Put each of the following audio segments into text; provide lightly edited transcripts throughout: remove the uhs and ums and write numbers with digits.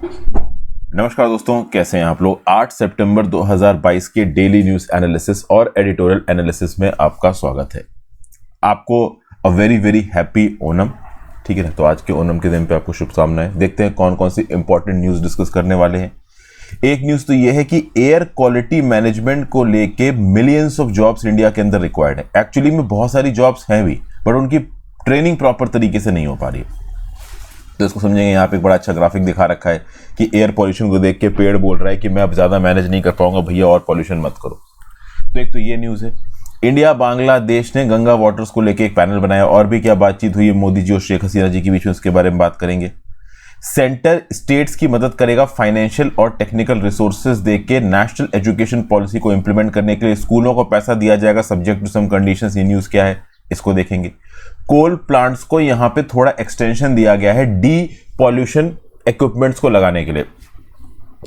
नमस्कार दोस्तों, कैसे हैं आप लोग। 8 सितंबर 2022 के डेली न्यूज एनालिसिस और एडिटोरियल एनालिसिस में आपका स्वागत है। आपको a very very happy Onam. ठीक है ना, तो आज के ओनम के दिन पे आपको शुभकामनाएं। देखते हैं कौन कौन सी इंपॉर्टेंट न्यूज डिस्कस करने वाले हैं। एक न्यूज तो ये है कि एयर क्वालिटी मैनेजमेंट को लेके मिलियंस ऑफ जॉब्स इंडिया के अंदर रिक्वायर्ड है। एक्चुअली में बहुत सारी जॉब्स हैं भी, बट उनकी ट्रेनिंग प्रॉपर तरीके से नहीं हो पा रही है। तो इसको समझेंगे। यहाँ पे एक बड़ा अच्छा ग्राफिक दिखा रखा है कि एयर पॉल्यूशन को देख के पेड़ बोल रहा है कि मैं अब ज्यादा मैनेज नहीं कर पाऊंगा भैया, और पॉल्यूशन मत करो। तो एक तो ये न्यूज है। इंडिया बांग्लादेश ने गंगा वाटर्स को लेके एक पैनल बनाया। और भी क्या बातचीत हुई है मोदी जी और शेख हसीना जी के बीच में, उसके बारे में बात करेंगे। सेंटर स्टेट्स की मदद करेगा फाइनेंशियल और टेक्निकल रिसोर्सेज देके नेशनल एजुकेशन पॉलिसी को इंप्लीमेंट करने के लिए। स्कूलों को पैसा दिया जाएगा सब्जेक्ट टू सम कंडीशंस। ये न्यूज क्या है इसको देखेंगे। कोल प्लांट्स को यहां पे थोड़ा एक्सटेंशन दिया गया है डी पॉल्यूशन इक्विपमेंट्स को लगाने के लिए।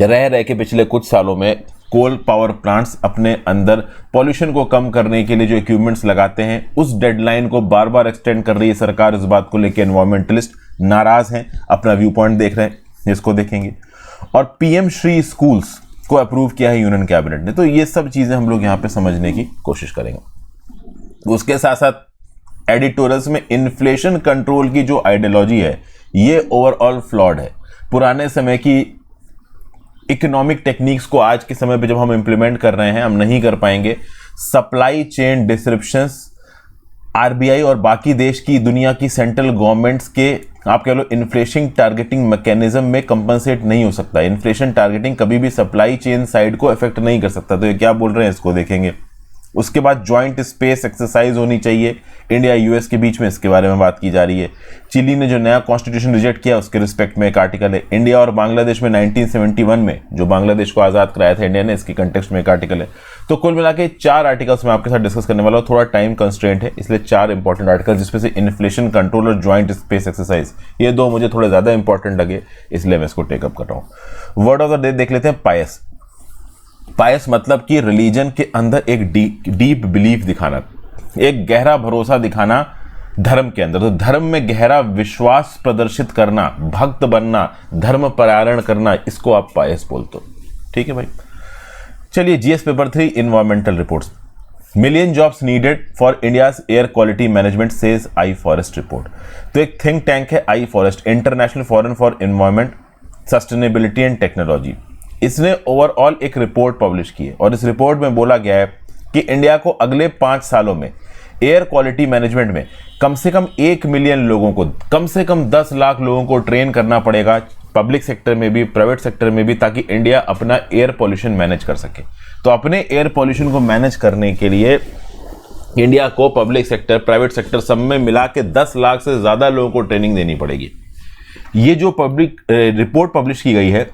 रह के पिछले कुछ सालों में कोल पावर प्लांट्स अपने अंदर पॉल्यूशन को कम करने के लिए जो इक्विपमेंट्स लगाते हैं, उस डेडलाइन को बार बार एक्सटेंड कर रही है सरकार। इस बात को लेकर एनवायरमेंटलिस्ट नाराज हैं, अपना व्यू पॉइंट देख रहे हैं, इसको देखेंगे। और पीएम श्री स्कूल्स को अप्रूव किया है यूनियन कैबिनेट ने। तो ये सब चीजें हम लोग यहां पे समझने की कोशिश करेंगे। उसके साथ साथ एडिटोरियल्स में इन्फ्लेशन कंट्रोल की जो आइडियोलॉजी है ये ओवरऑल फ्लॉड है। पुराने समय की इकोनॉमिक टेक्निक्स को आज के समय पे जब हम इंप्लीमेंट कर रहे हैं, हम नहीं कर पाएंगे। सप्लाई चेन डिसरप्शंस, आरबीआई और बाकी देश की दुनिया की सेंट्रल गवर्नमेंट्स के आप कह लो इन्फ्लेशन टारगेटिंग मैकेनिज्म में कंपनसेट नहीं हो सकता। इन्फ्लेशन टारगेटिंग कभी भी सप्लाई चेन साइड को इफेक्ट नहीं कर सकता। तो ये क्या बोल रहे हैं इसको देखेंगे। उसके बाद जॉइंट स्पेस एक्सरसाइज होनी चाहिए इंडिया यूएस के बीच में, इसके बारे में बात की जा रही है। चिली ने जो नया कॉन्स्टिट्यूशन रिजेक्ट किया उसके रिस्पेक्ट में एक आर्टिकल है। इंडिया और बांग्लादेश में 1971 में जो बांग्लादेश को आजाद कराया था इंडिया ने, इसके कंटेक्स्ट में एक आर्टिकल है। तो कुल मिला के 4 आर्टिकल्स मैं आपके साथ डिस्कस करने वाला हूं। थोड़ा टाइम कंस्ट्रेंट है इसलिए 4 इंपॉर्टेंट आर्टिकल, जिसमें से इन्फ्लेशन कंट्रोल और ज्वाइंट स्पेस एक्सरसाइज, ये 2 मुझे थोड़े ज्यादा इंपॉर्टेंट लगे, इसलिए मैं इसको टेकअप कर रहा हूं। वर्ड ऑफ द डे देख लेते हैं, पायस। पायस मतलब कि रिलीजन के अंदर एक डीप बिलीफ दिखाना, एक गहरा भरोसा दिखाना धर्म के अंदर। तो धर्म में गहरा विश्वास प्रदर्शित करना, भक्त बनना, धर्म परायण करना, इसको आप पायस बोलते हो। ठीक है भाई। चलिए, GS paper 3 environmental reports. Million jobs needed for India's air quality management says I forest report. तो एक थिंक टैंक है I forest, international forum for environment sustainability and technology. इसने ओवरऑल एक रिपोर्ट पब्लिश की है और इस रिपोर्ट में बोला गया है कि इंडिया को अगले 5 सालों में एयर क्वालिटी मैनेजमेंट में कम से कम 1 मिलियन लोगों को, कम से कम 10 लाख लोगों को ट्रेन करना पड़ेगा, पब्लिक सेक्टर में भी प्राइवेट सेक्टर में भी, ताकि इंडिया अपना एयर पॉल्यूशन मैनेज कर सके। तो अपने एयर पॉल्यूशन को मैनेज करने के लिए इंडिया को पब्लिक सेक्टर प्राइवेट सेक्टर सब में मिला के 10 लाख से ज्यादा लोगों को ट्रेनिंग देनी पड़ेगी। ये जो पब्लिक रिपोर्ट पब्लिश की गई है,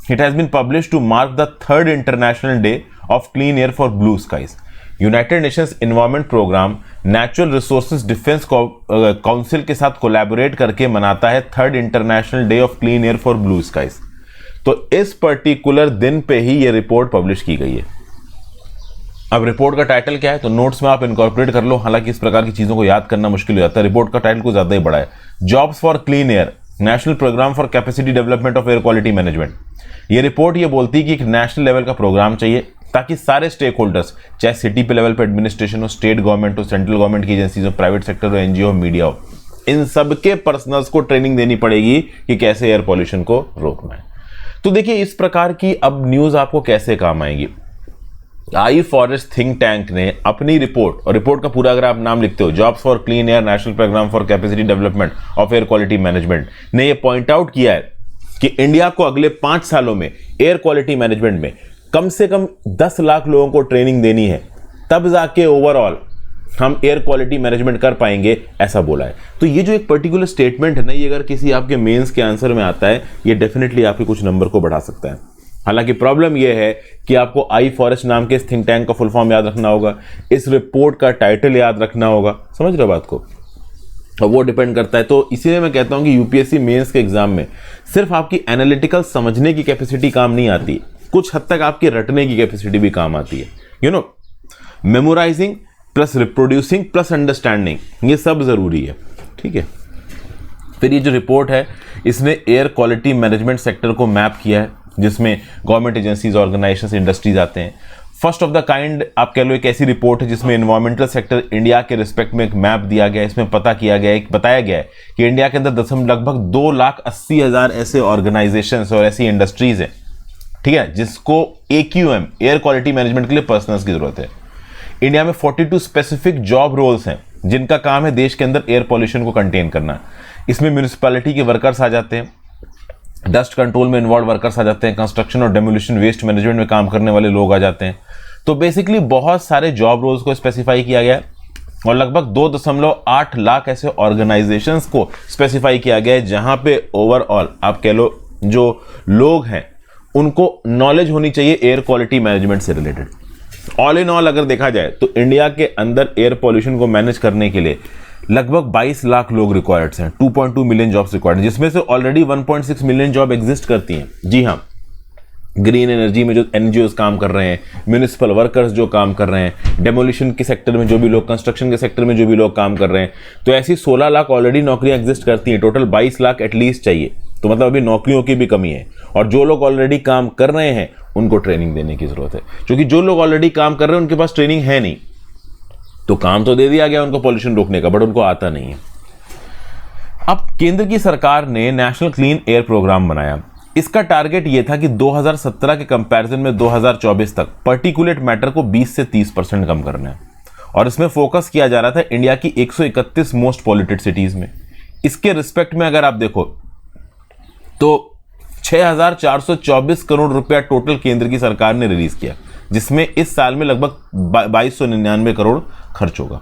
it has been published to mark the 3rd International Day of Clean Air for Blue Skies. United Nations Environment Program Natural Resources Defense Council के साथ कोलैबोरेट करके मनाता है 3rd International Day of Clean Air for Blue Skies। तो इस particular दिन पे ही ये रिपोर्ट पब्लिश की गई है। अब रिपोर्ट का टाइटल क्या है तो नोट्स में आप इनकॉर्पोरेट कर लो, हालांकि इस प्रकार की चीजों को याद करना मुश्किल हो जाता है। रिपोर्ट का टाइटल कुछ ज्यादा ही बड़ा है। Jobs for clean air, national programme for capacity development of air quality management. ये रिपोर्ट ये बोलती है कि एक नेशनल लेवल का प्रोग्राम चाहिए ताकि सारे स्टेक होल्डर्स, चाहे सिटी पे लेवल पे एडमिनिस्ट्रेशन हो, स्टेट गवर्नमेंट हो, सेंट्रल गवर्नमेंट की एजेंसीज हो, प्राइवेट सेक्टर हो, एनजीओ हो, मीडिया हो, इन सबके पर्सनल्स को ट्रेनिंग देनी पड़ेगी कि कैसे एयर पॉल्यूशन को रोकना है। तो देखिए, इस प्रकार की अब न्यूज आपको कैसे काम आएगी। आई फॉरेस्ट थिंक टैंक ने अपनी रिपोर्ट, और रिपोर्ट का पूरा अगर आप नाम लिखते हो, jobs for clean air national programme for capacity development of air quality management, ने यह पॉइंट आउट किया है कि इंडिया को अगले 5 सालों में एयर क्वालिटी मैनेजमेंट में कम से कम 10 लाख लोगों को ट्रेनिंग देनी है, तब जाके ओवरऑल हम एयर क्वालिटी मैनेजमेंट कर पाएंगे, ऐसा बोला है। तो ये जो एक पर्टिकुलर स्टेटमेंट है ना, ये अगर किसी आपके मेंस के आंसर में आता है, ये डेफिनेटली आपके कुछ नंबर को बढ़ा सकता है। हालांकि प्रॉब्लम यह है कि आपको आई फॉरेस्ट नाम के इस थिंक टैंक का फुल फॉर्म याद रखना होगा, इस रिपोर्ट का टाइटल याद रखना होगा, समझ रहे हो बात को, और वो डिपेंड करता है। तो इसीलिए मैं कहता हूं कि यूपीएससी मेंस के एग्जाम में सिर्फ आपकी एनालिटिकल समझने की कैपेसिटी काम नहीं आती, कुछ हद तक आपकी रटने की कैपेसिटी भी काम आती है। You know, memorising plus reproducing plus understanding, ये सब जरूरी है। ठीक है, फिर ये जो रिपोर्ट है इसने एयर क्वालिटी मैनेजमेंट सेक्टर को मैप किया है, जिसमें गवर्नमेंट एजेंसीज, ऑर्गेनाइजेशंस, इंडस्ट्रीज आते हैं। फर्स्ट ऑफ द काइंड आप कह लो एक ऐसी रिपोर्ट है जिसमें एनवायरमेंटल सेक्टर इंडिया के रिस्पेक्ट में एक मैप दिया गया है। इसमें बताया गया है कि इंडिया के अंदर लगभग 2,80,000 ऐसे ऑर्गेनाइजेशंस और ऐसी इंडस्ट्रीज हैं, ठीक है, जिसको AQM एयर क्वालिटी मैनेजमेंट के लिए पर्सनल्स की जरूरत है। इंडिया में 42 स्पेसिफिक जॉब रोल्स हैं जिनका काम है देश के अंदर एयर पॉल्यूशन को कंटेन करना। इसमें म्यूनिसिपैलिटी के वर्कर्स आ जाते हैं, डस्ट कंट्रोल में इन्वॉल्व वर्कर्स आ जाते हैं, कंस्ट्रक्शन और डेमोलिशन वेस्ट मैनेजमेंट में काम करने वाले लोग आ जाते हैं। तो बेसिकली बहुत सारे जॉब रोल्स को स्पेसिफाई किया गया है और लगभग 2.8 लाख ऐसे ऑर्गेनाइजेशंस को स्पेसिफाई किया गया है जहां पे ओवरऑल आप कह लो जो लोग हैं उनको नॉलेज होनी चाहिए एयर क्वालिटी मैनेजमेंट से रिलेटेड। ऑल इन ऑल अगर देखा जाए तो इंडिया के अंदर एयर पॉल्यूशन को मैनेज करने के लिए लगभग 22 लाख लोग रिक्वायर्ड हैं, 2.2 मिलियन जॉब्स रिक्वायर्ड हैं, जिसमें से ऑलरेडी 1.6 मिलियन जॉब एग्जिस्ट करती हैं। जी हाँ, ग्रीन एनर्जी में जो एनजीओज काम कर रहे हैं, म्यूनिसिपल वर्कर्स जो काम कर रहे हैं, डेमोलिशन के सेक्टर में जो भी लोग, कंस्ट्रक्शन के सेक्टर में जो भी लोग काम कर रहे हैं, तो ऐसी 16 लाख ऑलरेडी नौकरियां एग्जिस्ट करती हैं। टोटल 22 लाख एटलीस्ट चाहिए, तो मतलब अभी नौकरियों की भी कमी है। और जो लोग ऑलरेडी काम कर रहे हैं उनको ट्रेनिंग देने की जरूरत है, क्योंकि जो लोग ऑलरेडी काम कर रहे हैं उनके पास ट्रेनिंग है नहीं। तो काम तो दे दिया गया उनको पॉल्यूशन रोकने का, बट उनको आता नहीं है। अब केंद्र की सरकार ने नेशनल क्लीन एयर प्रोग्राम बनाया। इसका टारगेट यह था कि 2017 के कंपैरिजन में 2024 तक पार्टिकुलेट मैटर को 20 से 30% कम करना है। और इसमें फोकस किया जा रहा था इंडिया की 131 मोस्ट पॉल्यूटेड सिटीज में। इसके रिस्पेक्ट में अगर आप देखो तो 6,424 करोड़ रुपया टोटल केंद्र की सरकार ने रिलीज किया, जिसमें इस साल में लगभग 2299 करोड़ खर्च होगा।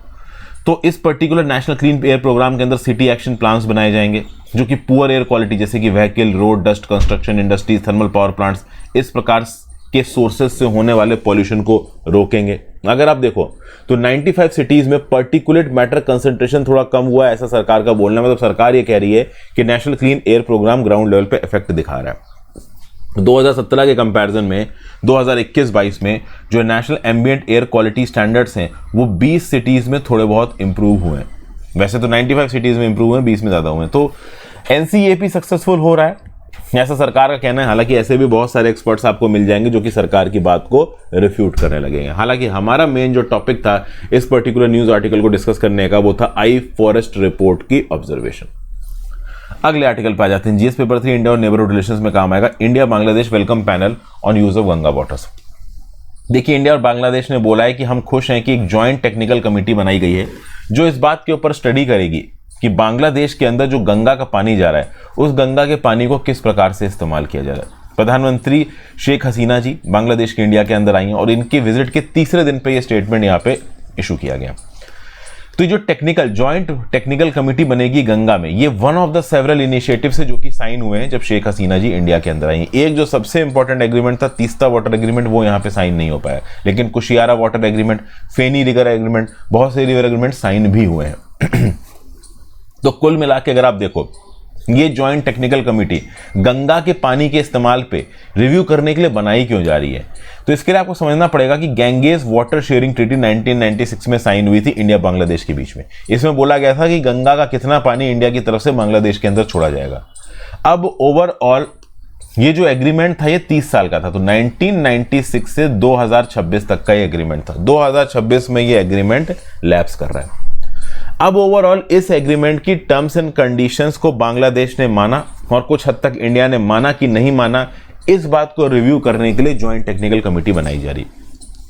तो इस particular national clean air programme के अंदर सिटी एक्शन प्लान्स बनाए जाएंगे जो कि पुअर एयर क्वालिटी जैसे कि vehicle, road, dust, construction, industries, thermal power plants, इस प्रकार के सोर्सेज से होने वाले पॉल्यूशन को रोकेंगे। अगर आप देखो तो 95 सिटीज में पार्टिकुलेट मैटर कंसंट्रेशन थोड़ा कम हुआ है, ऐसा सरकार का बोलना है। मतलब सरकार ये कह रही है कि national clean air programme ground level पे इफेक्ट दिखा रहा है। 2017 के कंपैरिजन में 2021-22 में जो national ambient air quality standards हैं वो 20 सिटीज में थोड़े बहुत इंप्रूव हुए हैं। वैसे तो 95 सिटीज में इंप्रूव हुए, 20 में ज्यादा हुए। तो NCAP सक्सेसफुल हो रहा है, ऐसा सरकार का कहना है। हालांकि ऐसे भी बहुत सारे एक्सपर्ट्स आपको मिल जाएंगे जो कि सरकार की बात को रिफ्यूट करने लगेंगे। हालांकि हमारा मेन जो टॉपिक था इस पर्टिकुलर न्यूज आर्टिकल को डिस्कस करने का वो था आई फॉरेस्ट रिपोर्ट की ऑब्जर्वेशन। अगले आर्टिकल पे आ जाते हैं। जीएस पेपर 3 इंडिया और नेबरहुड रिलेशंस में काम आएगा। India Bangladesh welcome panel on use of Ganga waters. देखिए, इंडिया और बांग्लादेश ने बोला है कि हम खुश हैं कि एक जॉइंट टेक्निकल कमेटी बनाई गई है जो इस बात के ऊपर स्टडी करेगी कि बांग्लादेश के अंदर जो गंगा का पानी जा रहा है उस गंगा के पानी को किस प्रकार से इस्तेमाल किया जा रहा है। प्रधानमंत्री शेख हसीना जी बांग्लादेश के इंडिया के अंदर आई हैं और इनके विजिट के तीसरे दिन पे ये स्टेटमेंट यहाँ पे इशू किया गया। तो जो जॉइंट टेक्निकल कमेटी बनेगी गंगा में, ये one of the several initiative से जो कि साइन हुए हैं जब शेख हसीना जी इंडिया के अंदर आई। एक जो सबसे इंपॉर्टेंट एग्रीमेंट था तीस्ता वाटर एग्रीमेंट, वो यहाँ पे साइन नहीं हो पाया, लेकिन कुशियारा वाटर एग्रीमेंट, फेनी रिवर एग्रीमेंट, बहुत से रिवर एग्रीमेंट साइन भी हुए हैं। तो कुल मिला के अगर आप देखो ये जॉइंट टेक्निकल कमेटी गंगा के पानी के इस्तेमाल पे रिव्यू करने के लिए बनाई क्यों जा रही है, तो इसके लिए आपको समझना पड़ेगा कि गैंगेज वाटर शेयरिंग ट्रीटी 1996 में साइन हुई थी इंडिया बांग्लादेश के बीच में। इसमें बोला गया था कि गंगा का कितना पानी इंडिया की तरफ से बांग्लादेश के अंदर छोड़ा जाएगा। अब ओवरऑल ये जो एग्रीमेंट था ये 30 साल का था, तो 1996 से 2026 तक का ये एग्रीमेंट था। 2026 में ये एग्रीमेंट लैप्स कर रहा है। अब ओवरऑल इस एग्रीमेंट की टर्म्स एंड कंडीशंस को बांग्लादेश ने माना और कुछ हद तक इंडिया ने माना कि नहीं माना, इस बात को रिव्यू करने के लिए जॉइंट टेक्निकल कमेटी बनाई जा रही।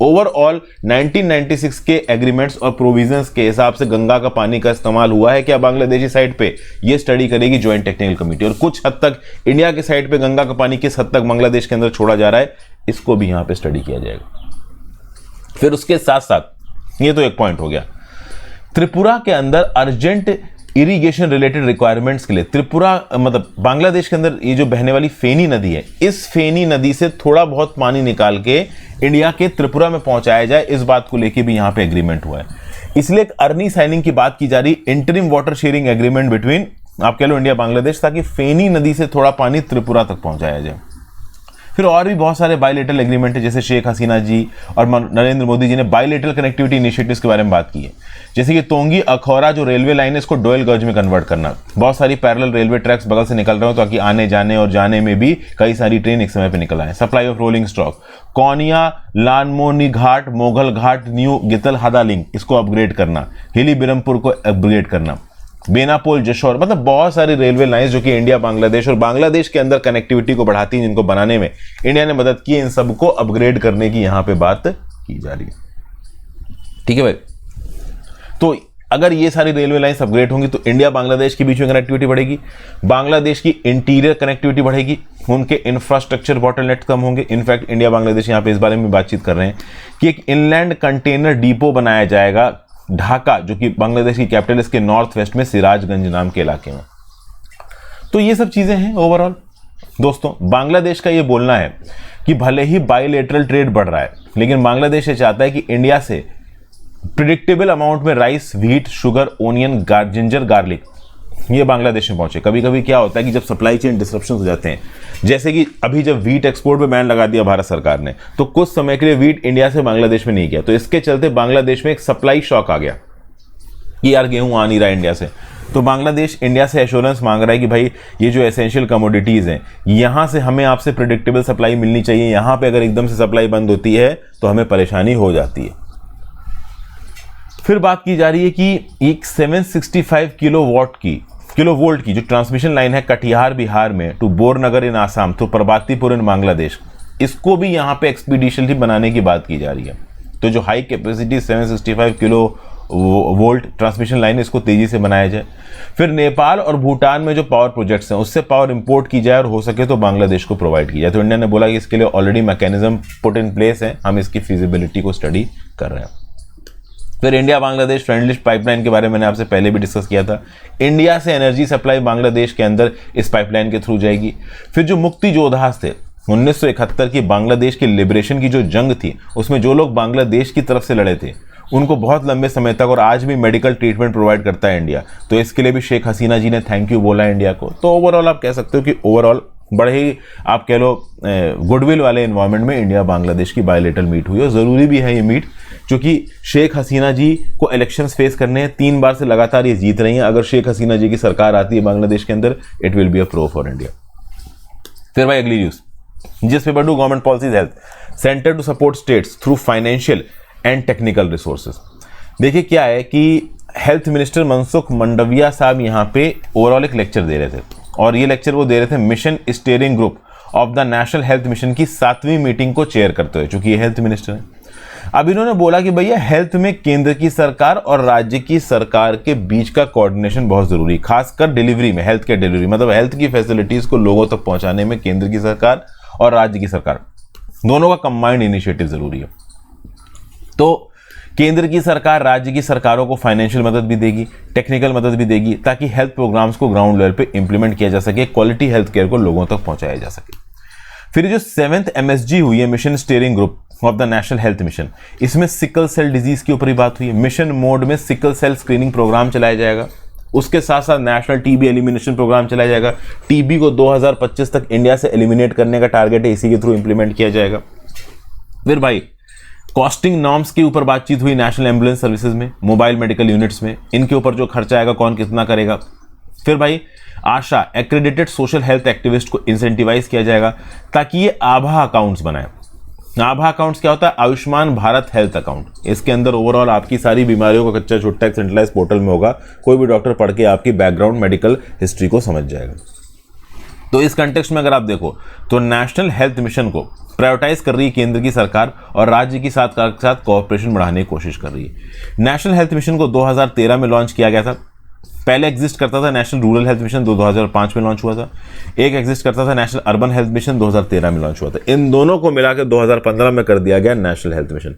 ओवरऑल 1996 के एग्रीमेंट्स और प्रोविजंस के हिसाब से गंगा का पानी का इस्तेमाल हुआ है क्या बांग्लादेशी साइड पे, ये स्टडी करेगी जॉइंट टेक्निकल कमेटी। और कुछ हद तक इंडिया के साइड पे गंगा का पानी किस हद तक बांग्लादेश के अंदर छोड़ा जा रहा है, इसको भी यहां पे स्टडी किया जाएगा। फिर उसके साथ साथ ये तो एक पॉइंट हो गया, त्रिपुरा के अंदर अर्जेंट इरिगेशन रिलेटेड रिक्वायरमेंट्स के लिए त्रिपुरा मतलब बांग्लादेश के अंदर ये जो बहने वाली फेनी नदी है, इस फेनी नदी से थोड़ा बहुत पानी निकाल के इंडिया के त्रिपुरा में पहुंचाया जाए, इस बात को लेके भी यहां पे एग्रीमेंट हुआ है। इसलिए एक अर्ली साइनिंग की बात की जा रही, interim water sharing agreement between आप कह लो इंडिया बांग्लादेश, ताकि फेनी नदी से थोड़ा पानी त्रिपुरा तक पहुंचाया जाए। फिर और भी बहुत सारे बायलेटरल एग्रीमेंट है, जैसे शेख हसीना जी और नरेंद्र मोदी जी ने बायलेटरल कनेक्टिविटी इनिशिएटिव्स के बारे में बात की है, जैसे कि तोंगी अखौरा जो रेलवे लाइन है इसको डुअल गॉज में कन्वर्ट करना, बहुत सारी पैरेलल रेलवे ट्रैक्स बगल से निकल रहे हो ताकि आने जाने और जाने में भी कई सारी ट्रेन एक समय पे निकल आए, supply of rolling stock, Kaunia लानमोनी घाट मोगल घाट न्यू गितल हदा लिंक इसको अपग्रेड करना, हिली बिरमपुर को अपग्रेड करना, बेनापोल जशोर, मतलब बहुत सारी रेलवे लाइंस जो कि इंडिया बांग्लादेश और बांग्लादेश के अंदर कनेक्टिविटी को बढ़ाती हैं, जिनको बनाने में इंडिया ने मदद की है, इन सबको अपग्रेड करने की यहां पे बात की जा रही है। ठीक है भाई, तो अगर ये सारी रेलवे लाइंस अपग्रेड होंगी तो इंडिया बांग्लादेश के बीच में कनेक्टिविटी बढ़ेगी, बांग्लादेश की इंटीरियर कनेक्टिविटी बढ़ेगी, उनके इंफ्रास्ट्रक्चर बॉटलनेक कम होंगे। इनफैक्ट इंडिया बांग्लादेश यहां पे इस बारे में बातचीत कर रहे हैं कि एक इनलैंड कंटेनर डिपो बनाया जाएगा ढाका, जो कि बांग्लादेश की कैपिटल इसके नॉर्थ वेस्ट में सिराजगंज नाम के इलाके में। तो ये सब चीजें हैं ओवरऑल। दोस्तों, बांग्लादेश का ये बोलना है कि भले ही बायलेटरल ट्रेड बढ़ रहा है, लेकिन बांग्लादेश ये चाहता है कि इंडिया से प्रिडिक्टेबल अमाउंट में rice, wheat, sugar, onion, ginger, garlic ये बांग्लादेश में पहुंचे। कभी कभी क्या होता है कि जब सप्लाई चेन डिसरप्शन हो जाते हैं, जैसे कि अभी जब व्हीट एक्सपोर्ट पे बैन लगा दिया भारत सरकार ने, तो कुछ समय के लिए व्हीट इंडिया से बांग्लादेश में नहीं गया, तो इसके चलते बांग्लादेश में एक सप्लाई शॉक आ गया कि यार गेहूं आ नहीं रहा इंडिया से। तो बांग्लादेश इंडिया से एश्योरेंस मांग रहा है कि भाई ये जो एसेंशियल कमोडिटीज हैं यहां से हमें आपसे प्रिडिक्टेबल सप्लाई मिलनी चाहिए, यहां पे अगर एकदम से सप्लाई बंद होती है तो हमें परेशानी हो जाती है। फिर बात की जा रही है कि एक 765 किलोवोल्ट की जो ट्रांसमिशन लाइन है कटिहार बिहार में to Bornagar in Assam to प्रभातीपुर इन बांग्लादेश, इसको भी यहां पे एक्सपीडिशनली बनाने की बात की जा रही है। तो जो high capacity 765 kilovolt transmission line है इसको तेजी से बनाया जाए। फिर नेपाल और भूटान में जो पावर प्रोजेक्ट्स हैं उससे पावर इंपोर्ट की जाए और हो सके तो बांग्लादेश को प्रोवाइड की जाए। तो इंडिया ने बोला कि इसके लिए already mechanism put in place है, हम इसकी फिजिबिलिटी को स्टडी कर रहे हैं। फिर इंडिया बांग्लादेश फ्रेंडली पाइपलाइन के बारे में मैंने आपसे पहले भी डिस्कस किया था। इंडिया से एनर्जी सप्लाई बांग्लादेश के अंदर इस पाइपलाइन के थ्रू जाएगी। फिर जो मुक्ति योद्धास थे 1971 की बांग्लादेश की लिबरेशन की जो जंग थी, उसमें जो लोग बांग्लादेश की तरफ से लड़े थे उनको बहुत लंबे समय तक और आज भी मेडिकल ट्रीटमेंट प्रोवाइड करता है इंडिया। तो इसके लिए भी शेख हसीना जी ने थैंक यू बोला इंडिया को। तो ओवरऑल आप कह सकते हो कि ओवरऑल बड़े ही आप कह लो गुडविल वाले एनवायरनमेंट में इंडिया बांग्लादेश की बायलेटरल मीट हुई, और ज़रूरी भी है ये मीट, क्योंकि शेख हसीना जी को इलेक्शंस फेस करने हैं, 3 बार से लगातार ये जीत रही हैं। अगर शेख हसीना जी की सरकार आती है बांग्लादेश के अंदर, it will be a pro for India. फिर भाई अगली न्यूज़, जिस paper to government policies health centre to support states through financial and technical resources. देखिए क्या है कि हेल्थ मिनिस्टर मनसुख मंडाविया साहब यहाँ पे ओवरऑल एक लेक्चर दे रहे थे, और ये लेक्चर वो दे रहे थे mission steering group of the national health mission की 7वीं मीटिंग को चेयर करते हुए, चूंकि ये हेल्थ मिनिस्टर है। अब इन्होंने बोला कि भैया हेल्थ में केंद्र की सरकार और राज्य की सरकार के बीच का कोऑर्डिनेशन बहुत जरूरी, खासकर डिलीवरी में, हेल्थ केयर डिलीवरी मतलब हेल्थ की फैसिलिटीज को लोगों तक पहुंचाने में केंद्र की सरकार और राज्य की सरकार दोनों का कंबाइंड इनिशिएटिव जरूरी है। तो केंद्र की सरकार राज्य की सरकारों को फाइनेंशियल मदद भी देगी, टेक्निकल मदद भी देगी, ताकि हेल्थ प्रोग्राम्स को ग्राउंड लेवल पे इंप्लीमेंट किया जा सके, क्वालिटी हेल्थ केयर को लोगों तक पहुंचाया जा सके। फिर जो 7th MSG हुई है, mission steering group of the national health mission, इसमें सिकल सेल डिजीज के ऊपर ही बात हुई है। मिशन मोड में सिकल सेल स्क्रीनिंग प्रोग्राम चलाया जाएगा, उसके साथ साथ नेशनल टीबी एलिमिनेशन प्रोग्राम चलाया जाएगा। टीबी को 2025 तक इंडिया से एलिमिनेट करने का टारगेट है, इसी के थ्रू इंप्लीमेंट किया जाएगा। फिर भाई कॉस्टिंग नॉर्म्स के ऊपर बातचीत हुई नेशनल एम्बुलेंस सर्विसेज में, मोबाइल मेडिकल यूनिट्स में, इनके ऊपर जो खर्चा आएगा कौन कितना करेगा। फिर भाई आशा एक्रेडिटेड सोशल हेल्थ एक्टिविस्ट को इंसेंटिवाइज किया जाएगा ताकि ये आभा अकाउंट्स बनाए। आभा अकाउंट्स क्या होता है? Ayushman Bharat health account. इसके अंदर ओवरऑल आपकी सारी बीमारियों का कच्चा छुट्टा एक सेंट्रलाइज पोर्टल में होगा, कोई भी डॉक्टर पढ़ के आपकी बैकग्राउंड मेडिकल हिस्ट्री को समझ जाएगा। तो इस कंटेक्स्ट में अगर आप देखो तो नेशनल हेल्थ मिशन को प्रायोरिटाइज कर रही है केंद्र की सरकार और राज्य की साथ कोऑपरेशन बढ़ाने की कोशिश कर रही है। नेशनल हेल्थ मिशन को 2013 में लॉन्च किया गया था। पहले एग्जिस्ट करता था नेशनल रूरल हेल्थ मिशन, 2005 में लॉन्च हुआ था। एक एग्जिस्ट करता था नेशनल अर्बन हेल्थ मिशन, 2013 में लॉन्च हुआ था। इन दोनों को मिलाकर 2015 में कर दिया गया national health mission.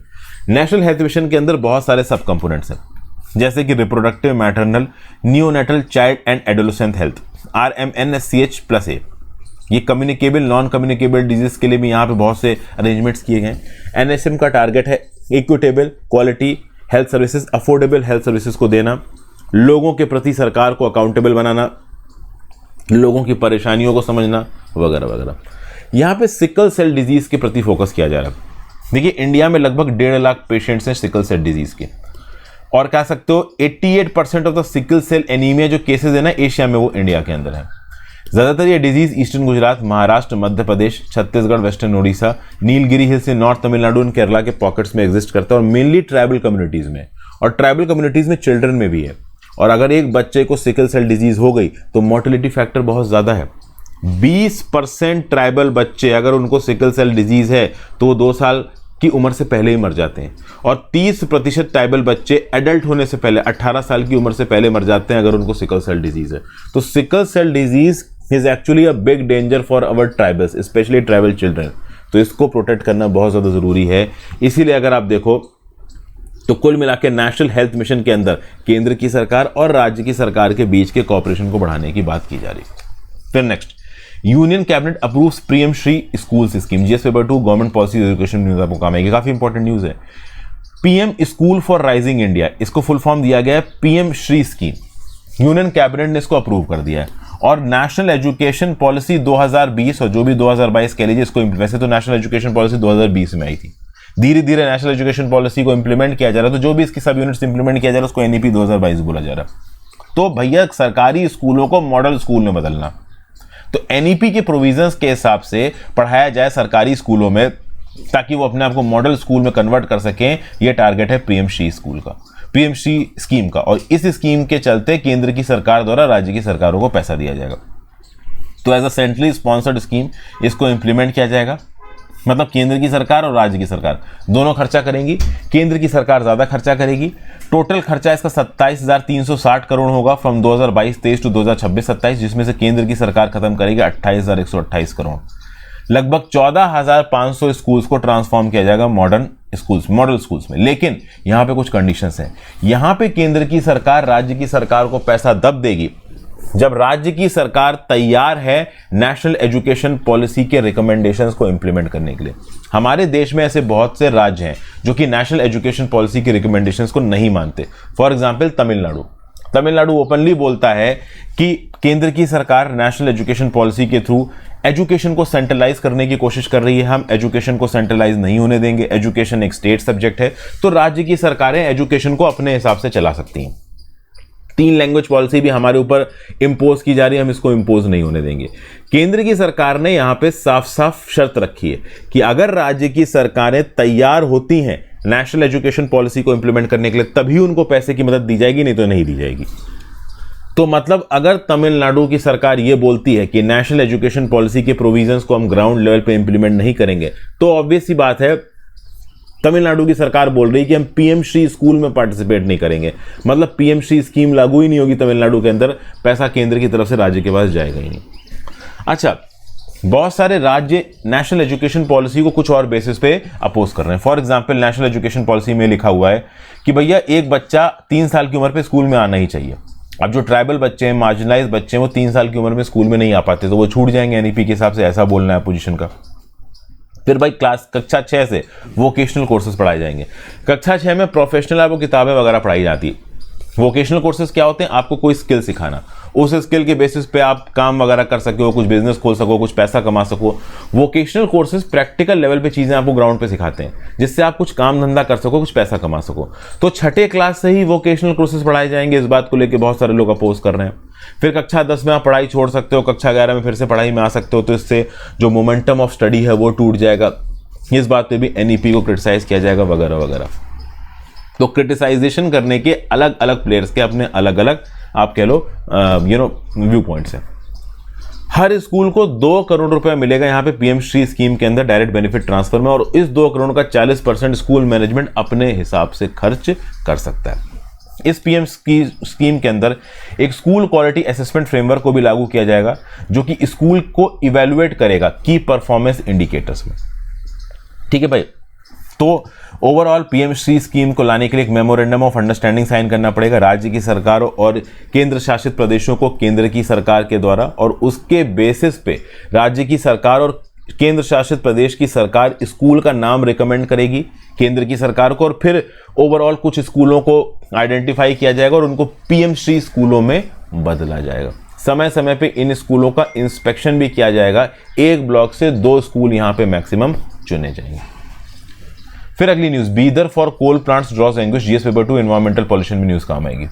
National health mission के अंदर बहुत सारे सब कंपोनेंट्स हैं, जैसे कि reproductive, maternal, neonatal, child and adolescent health, RMNCH+A। ये कम्युनिकेबल, नॉन कम्युनिकेबल डिजीज के लिए भी यहाँ पे बहुत से अरेंजमेंट्स किए गए। NSM का टारगेट है equitable quality health services, affordable health services को देना, लोगों के प्रति सरकार को अकाउंटेबल बनाना, लोगों की परेशानियों को समझना, वगैरह वगैरह। यहां पे सिकल सेल डिजीज के प्रति फोकस किया जा रहा है। देखिए इंडिया में लगभग 1.5 लाख पेशेंट्स हैं सिकल सेल डिजीज के, और कह सकते हो 88% of the sickle cell anaemia जो केसेस है ना एशिया में, वो इंडिया के अंदर है। ज्यादातर ये disease eastern Gujarat, Maharashtra, Madhya Pradesh, Chhattisgarh, western Odisha, Nilgiri hills से नॉर्थ तमिलनाडु और केरला के पॉकेट्स में एग्जिस्ट करता है, और मेनली ट्राइबल कम्युनिटीज में, और ट्राइबल कम्युनिटीज में चिल्ड्रन में भी है। और अगर एक बच्चे को सिकल सेल डिजीज हो गई तो मोर्टेलिटी फैक्टर बहुत ज्यादा है। 20% ट्राइबल बच्चे अगर उनको सिकल सेल डिजीज है तो वो 2 साल की उम्र से पहले ही मर जाते हैं, और 30% ट्राइबल बच्चे एडल्ट होने से पहले 18 साल की उम्र से पहले मर जाते हैं अगर उनको सिकल सेल डिजीज है। तो sickle cell disease is actually a big danger for our tribals, especially tribal children. तो इसको प्रोटेक्ट करना बहुत ज़्यादा ज़रूरी है। इसीलिए अगर आप देखो तो कुल मिला के नेशनल हेल्थ मिशन के अंदर केंद्र की सरकार और राज्य की सरकार के बीच के कॉपरेशन को बढ़ाने की बात की जा रही है। फिर next, union cabinet approves PM Shri schools scheme. GS paper 2 government policy education news आपको काम आएगी, काफी इंपॉर्टेंट न्यूज है। PM school for rising India, इसको फुल फॉर्म दिया गया है PM Shri scheme. Union cabinet ने इसको अप्रूव कर दिया है, और नेशनल एजुकेशन पॉलिसी 2020 और जो भी 2022 कह लीजिए इसको, वैसे तो नेशनल एजुकेशन पॉलिसी 2020 में आई थी, धीरे धीरे नेशनल एजुकेशन पॉलिसी को इंप्लीमेंट किया जा रहा है, तो जो भी इसकी सब यूनिट्स इंप्लीमेंट किया जा रहा है उसको एनईपी 2022 बोला जा रहा है। तो भैया सरकारी स्कूलों को मॉडल स्कूल में बदलना, तो एनईपी के प्रोविजंस के हिसाब से पढ़ाया जाए सरकारी स्कूलों में, ताकि वो अपने आप को मॉडल स्कूल में कन्वर्ट कर सकें। ये टारगेट है पीएम श्री स्कूल का, पीएम श्री स्कीम का, और इस स्कीम के चलते केंद्र की सरकार द्वारा राज्य की सरकारों को पैसा दिया जाएगा। तो as a centrally sponsored scheme इसको इंप्लीमेंट किया जाएगा, मतलब केंद्र की सरकार और राज्य की सरकार दोनों खर्चा करेंगी। केंद्र की सरकार ज्यादा खर्चा करेगी। टोटल खर्चा इसका 27,360 करोड़ होगा फ्रॉम 2022-23 टू 2026-27, जिसमें से केंद्र की सरकार खत्म करेगी 28,128 करोड़। लगभग 14,500 स्कूल्स को ट्रांसफॉर्म किया जाएगा मॉडल स्कूल्स में। लेकिन यहां पे कुछ कंडीशंस हैं। यहां पे केंद्र की सरकार राज्य की सरकार को पैसा तब देगी जब राज्य की सरकार तैयार है नेशनल एजुकेशन पॉलिसी के रिकमेंडेशंस को इंप्लीमेंट करने के लिए। हमारे देश में ऐसे बहुत से राज्य हैं जो कि नेशनल एजुकेशन पॉलिसी के रिकमेंडेशंस को नहीं मानते। फॉर एग्जांपल तमिलनाडु ओपनली बोलता है कि केंद्र की सरकार नेशनल एजुकेशन पॉलिसी के थ्रू एजुकेशन को सेंट्रलाइज करने की कोशिश कर रही है। हम एजुकेशन को सेंट्रलाइज नहीं होने देंगे, एजुकेशन एक स्टेट सब्जेक्ट है, तो राज्य की सरकारें एजुकेशन को अपने हिसाब से चला सकती हैं। 3 लैंग्वेज पॉलिसी भी हमारे ऊपर इंपोज की जा रही है, हम इसको इंपोज नहीं होने देंगे। केंद्र की सरकार ने यहां पे साफ साफ शर्त रखी है कि अगर राज्य की सरकारें तैयार होती हैं नेशनल एजुकेशन पॉलिसी को इंप्लीमेंट करने के लिए, तभी उनको पैसे की मदद दी जाएगी, नहीं तो नहीं दी जाएगी। तो मतलब अगर तमिलनाडु की सरकार ये बोलती है कि नेशनल एजुकेशन पॉलिसी के प्रोविजंस को हम ग्राउंड लेवल पे इंप्लीमेंट नहीं करेंगे, तो ऑब्वियस सी बात है तमिलनाडु की सरकार बोल रही है कि हम पीएम श्री स्कूल में पार्टिसिपेट नहीं करेंगे, मतलब पीएम श्री स्कीम लागू ही नहीं होगी तमिलनाडु के अंदर, पैसा केंद्र की तरफ से राज्य के पास जाएगा ही नहीं। अच्छा, बहुत सारे राज्य नेशनल एजुकेशन पॉलिसी को कुछ और बेसिस पे अपोज कर रहे हैं। For example national education policy में लिखा हुआ है कि भैया एक बच्चा 3 साल की उम्र पे स्कूल में आना ही चाहिए। अब जो ट्राइबल बच्चे हैं, मार्जिनलाइज बच्चे हैं, वो 3 साल की उम्र में स्कूल में नहीं आ पाते, तो वो छूट जाएंगे एनईपी के हिसाब से, ऐसा बोलना है पोजीशन का। फिर भाई कक्षा 6 से वोकेशनल कोर्सेज पढ़ाए जाएंगे। कक्षा 6 में प्रोफेशनल आपको किताबें वगैरह पढ़ाई जाती है। वोकेशनल कोर्सेज क्या होते हैं? आपको कोई स्किल सिखाना, उस स्किल के बेसिस पे आप काम वगैरह कर सको, कुछ बिजनेस खोल सको, कुछ पैसा कमा सको। वोकेशनल कोर्सेज प्रैक्टिकल लेवल पे चीजें आपको ग्राउंड पे सिखाते हैं, जिससे आप कुछ काम धंधा कर सको, कुछ पैसा कमा सको। तो 6ठे क्लास से ही वोकेशनल कोर्सेज पढ़ाए जाएंगे। इस बात को लेकर बहुत सारे लोग अपोज कर रहे हैं। फिर कक्षा 10 में आप पढ़ाई छोड़ सकते हो, कक्षा 11 में फिर से पढ़ाई में आ सकते हो, तो इससे जो मोमेंटम ऑफ स्टडी है वो टूट जाएगा। इस बात पे भी एनईपी को क्रिटिसाइज किया जाएगा वगैरह वगैरह। तो क्रिटिसाइजेशन करने के अलग अलग प्लेयर्स के अपने अलग अलग आप कह लो व्यू पॉइंट्स हैं। हर स्कूल को 2 करोड़ रुपया मिलेगा यहाँ पे पीएम श्री स्कीम के अंदर डायरेक्ट बेनिफिट ट्रांसफर में, और इस 2 करोड़ का 40% स्कूल मैनेजमेंट अपने हिसाब से खर्च कर सकता है। इस पीएम स्कीम के अंदर एक स्कूल क्वालिटी असेसमेंट फ्रेमवर्क को भी लागू किया जाएगा, जो कि स्कूल को इवेल्युएट करेगा की परफॉर्मेंस इंडिकेटर्स में। ठीक है भाई, तो ओवरऑल पीएम श्री स्कीम को लाने के लिए एक मेमोरेंडम ऑफ अंडरस्टैंडिंग साइन करना पड़ेगा राज्य की सरकारों और केंद्र शासित प्रदेशों को केंद्र की सरकार के द्वारा, और उसके बेसिस पे राज्य की सरकार और केंद्र शासित प्रदेश की सरकार स्कूल का नाम रिकमेंड करेगी केंद्र की सरकार को, और फिर ओवरऑल कुछ स्कूलों को आइडेंटिफाई किया जाएगा और उनको पीएम श्री स्कूलों में बदला जाएगा। समय समय पे इन स्कूलों का इंस्पेक्शन भी किया जाएगा। एक ब्लॉक से 2 स्कूल यहां पे मैक्सिमम चुने जाएंगे। फिर अगली news, Bidar for coal plants draws anguish, GS paper 2 environmental pollution में न्यूज काम आएगी।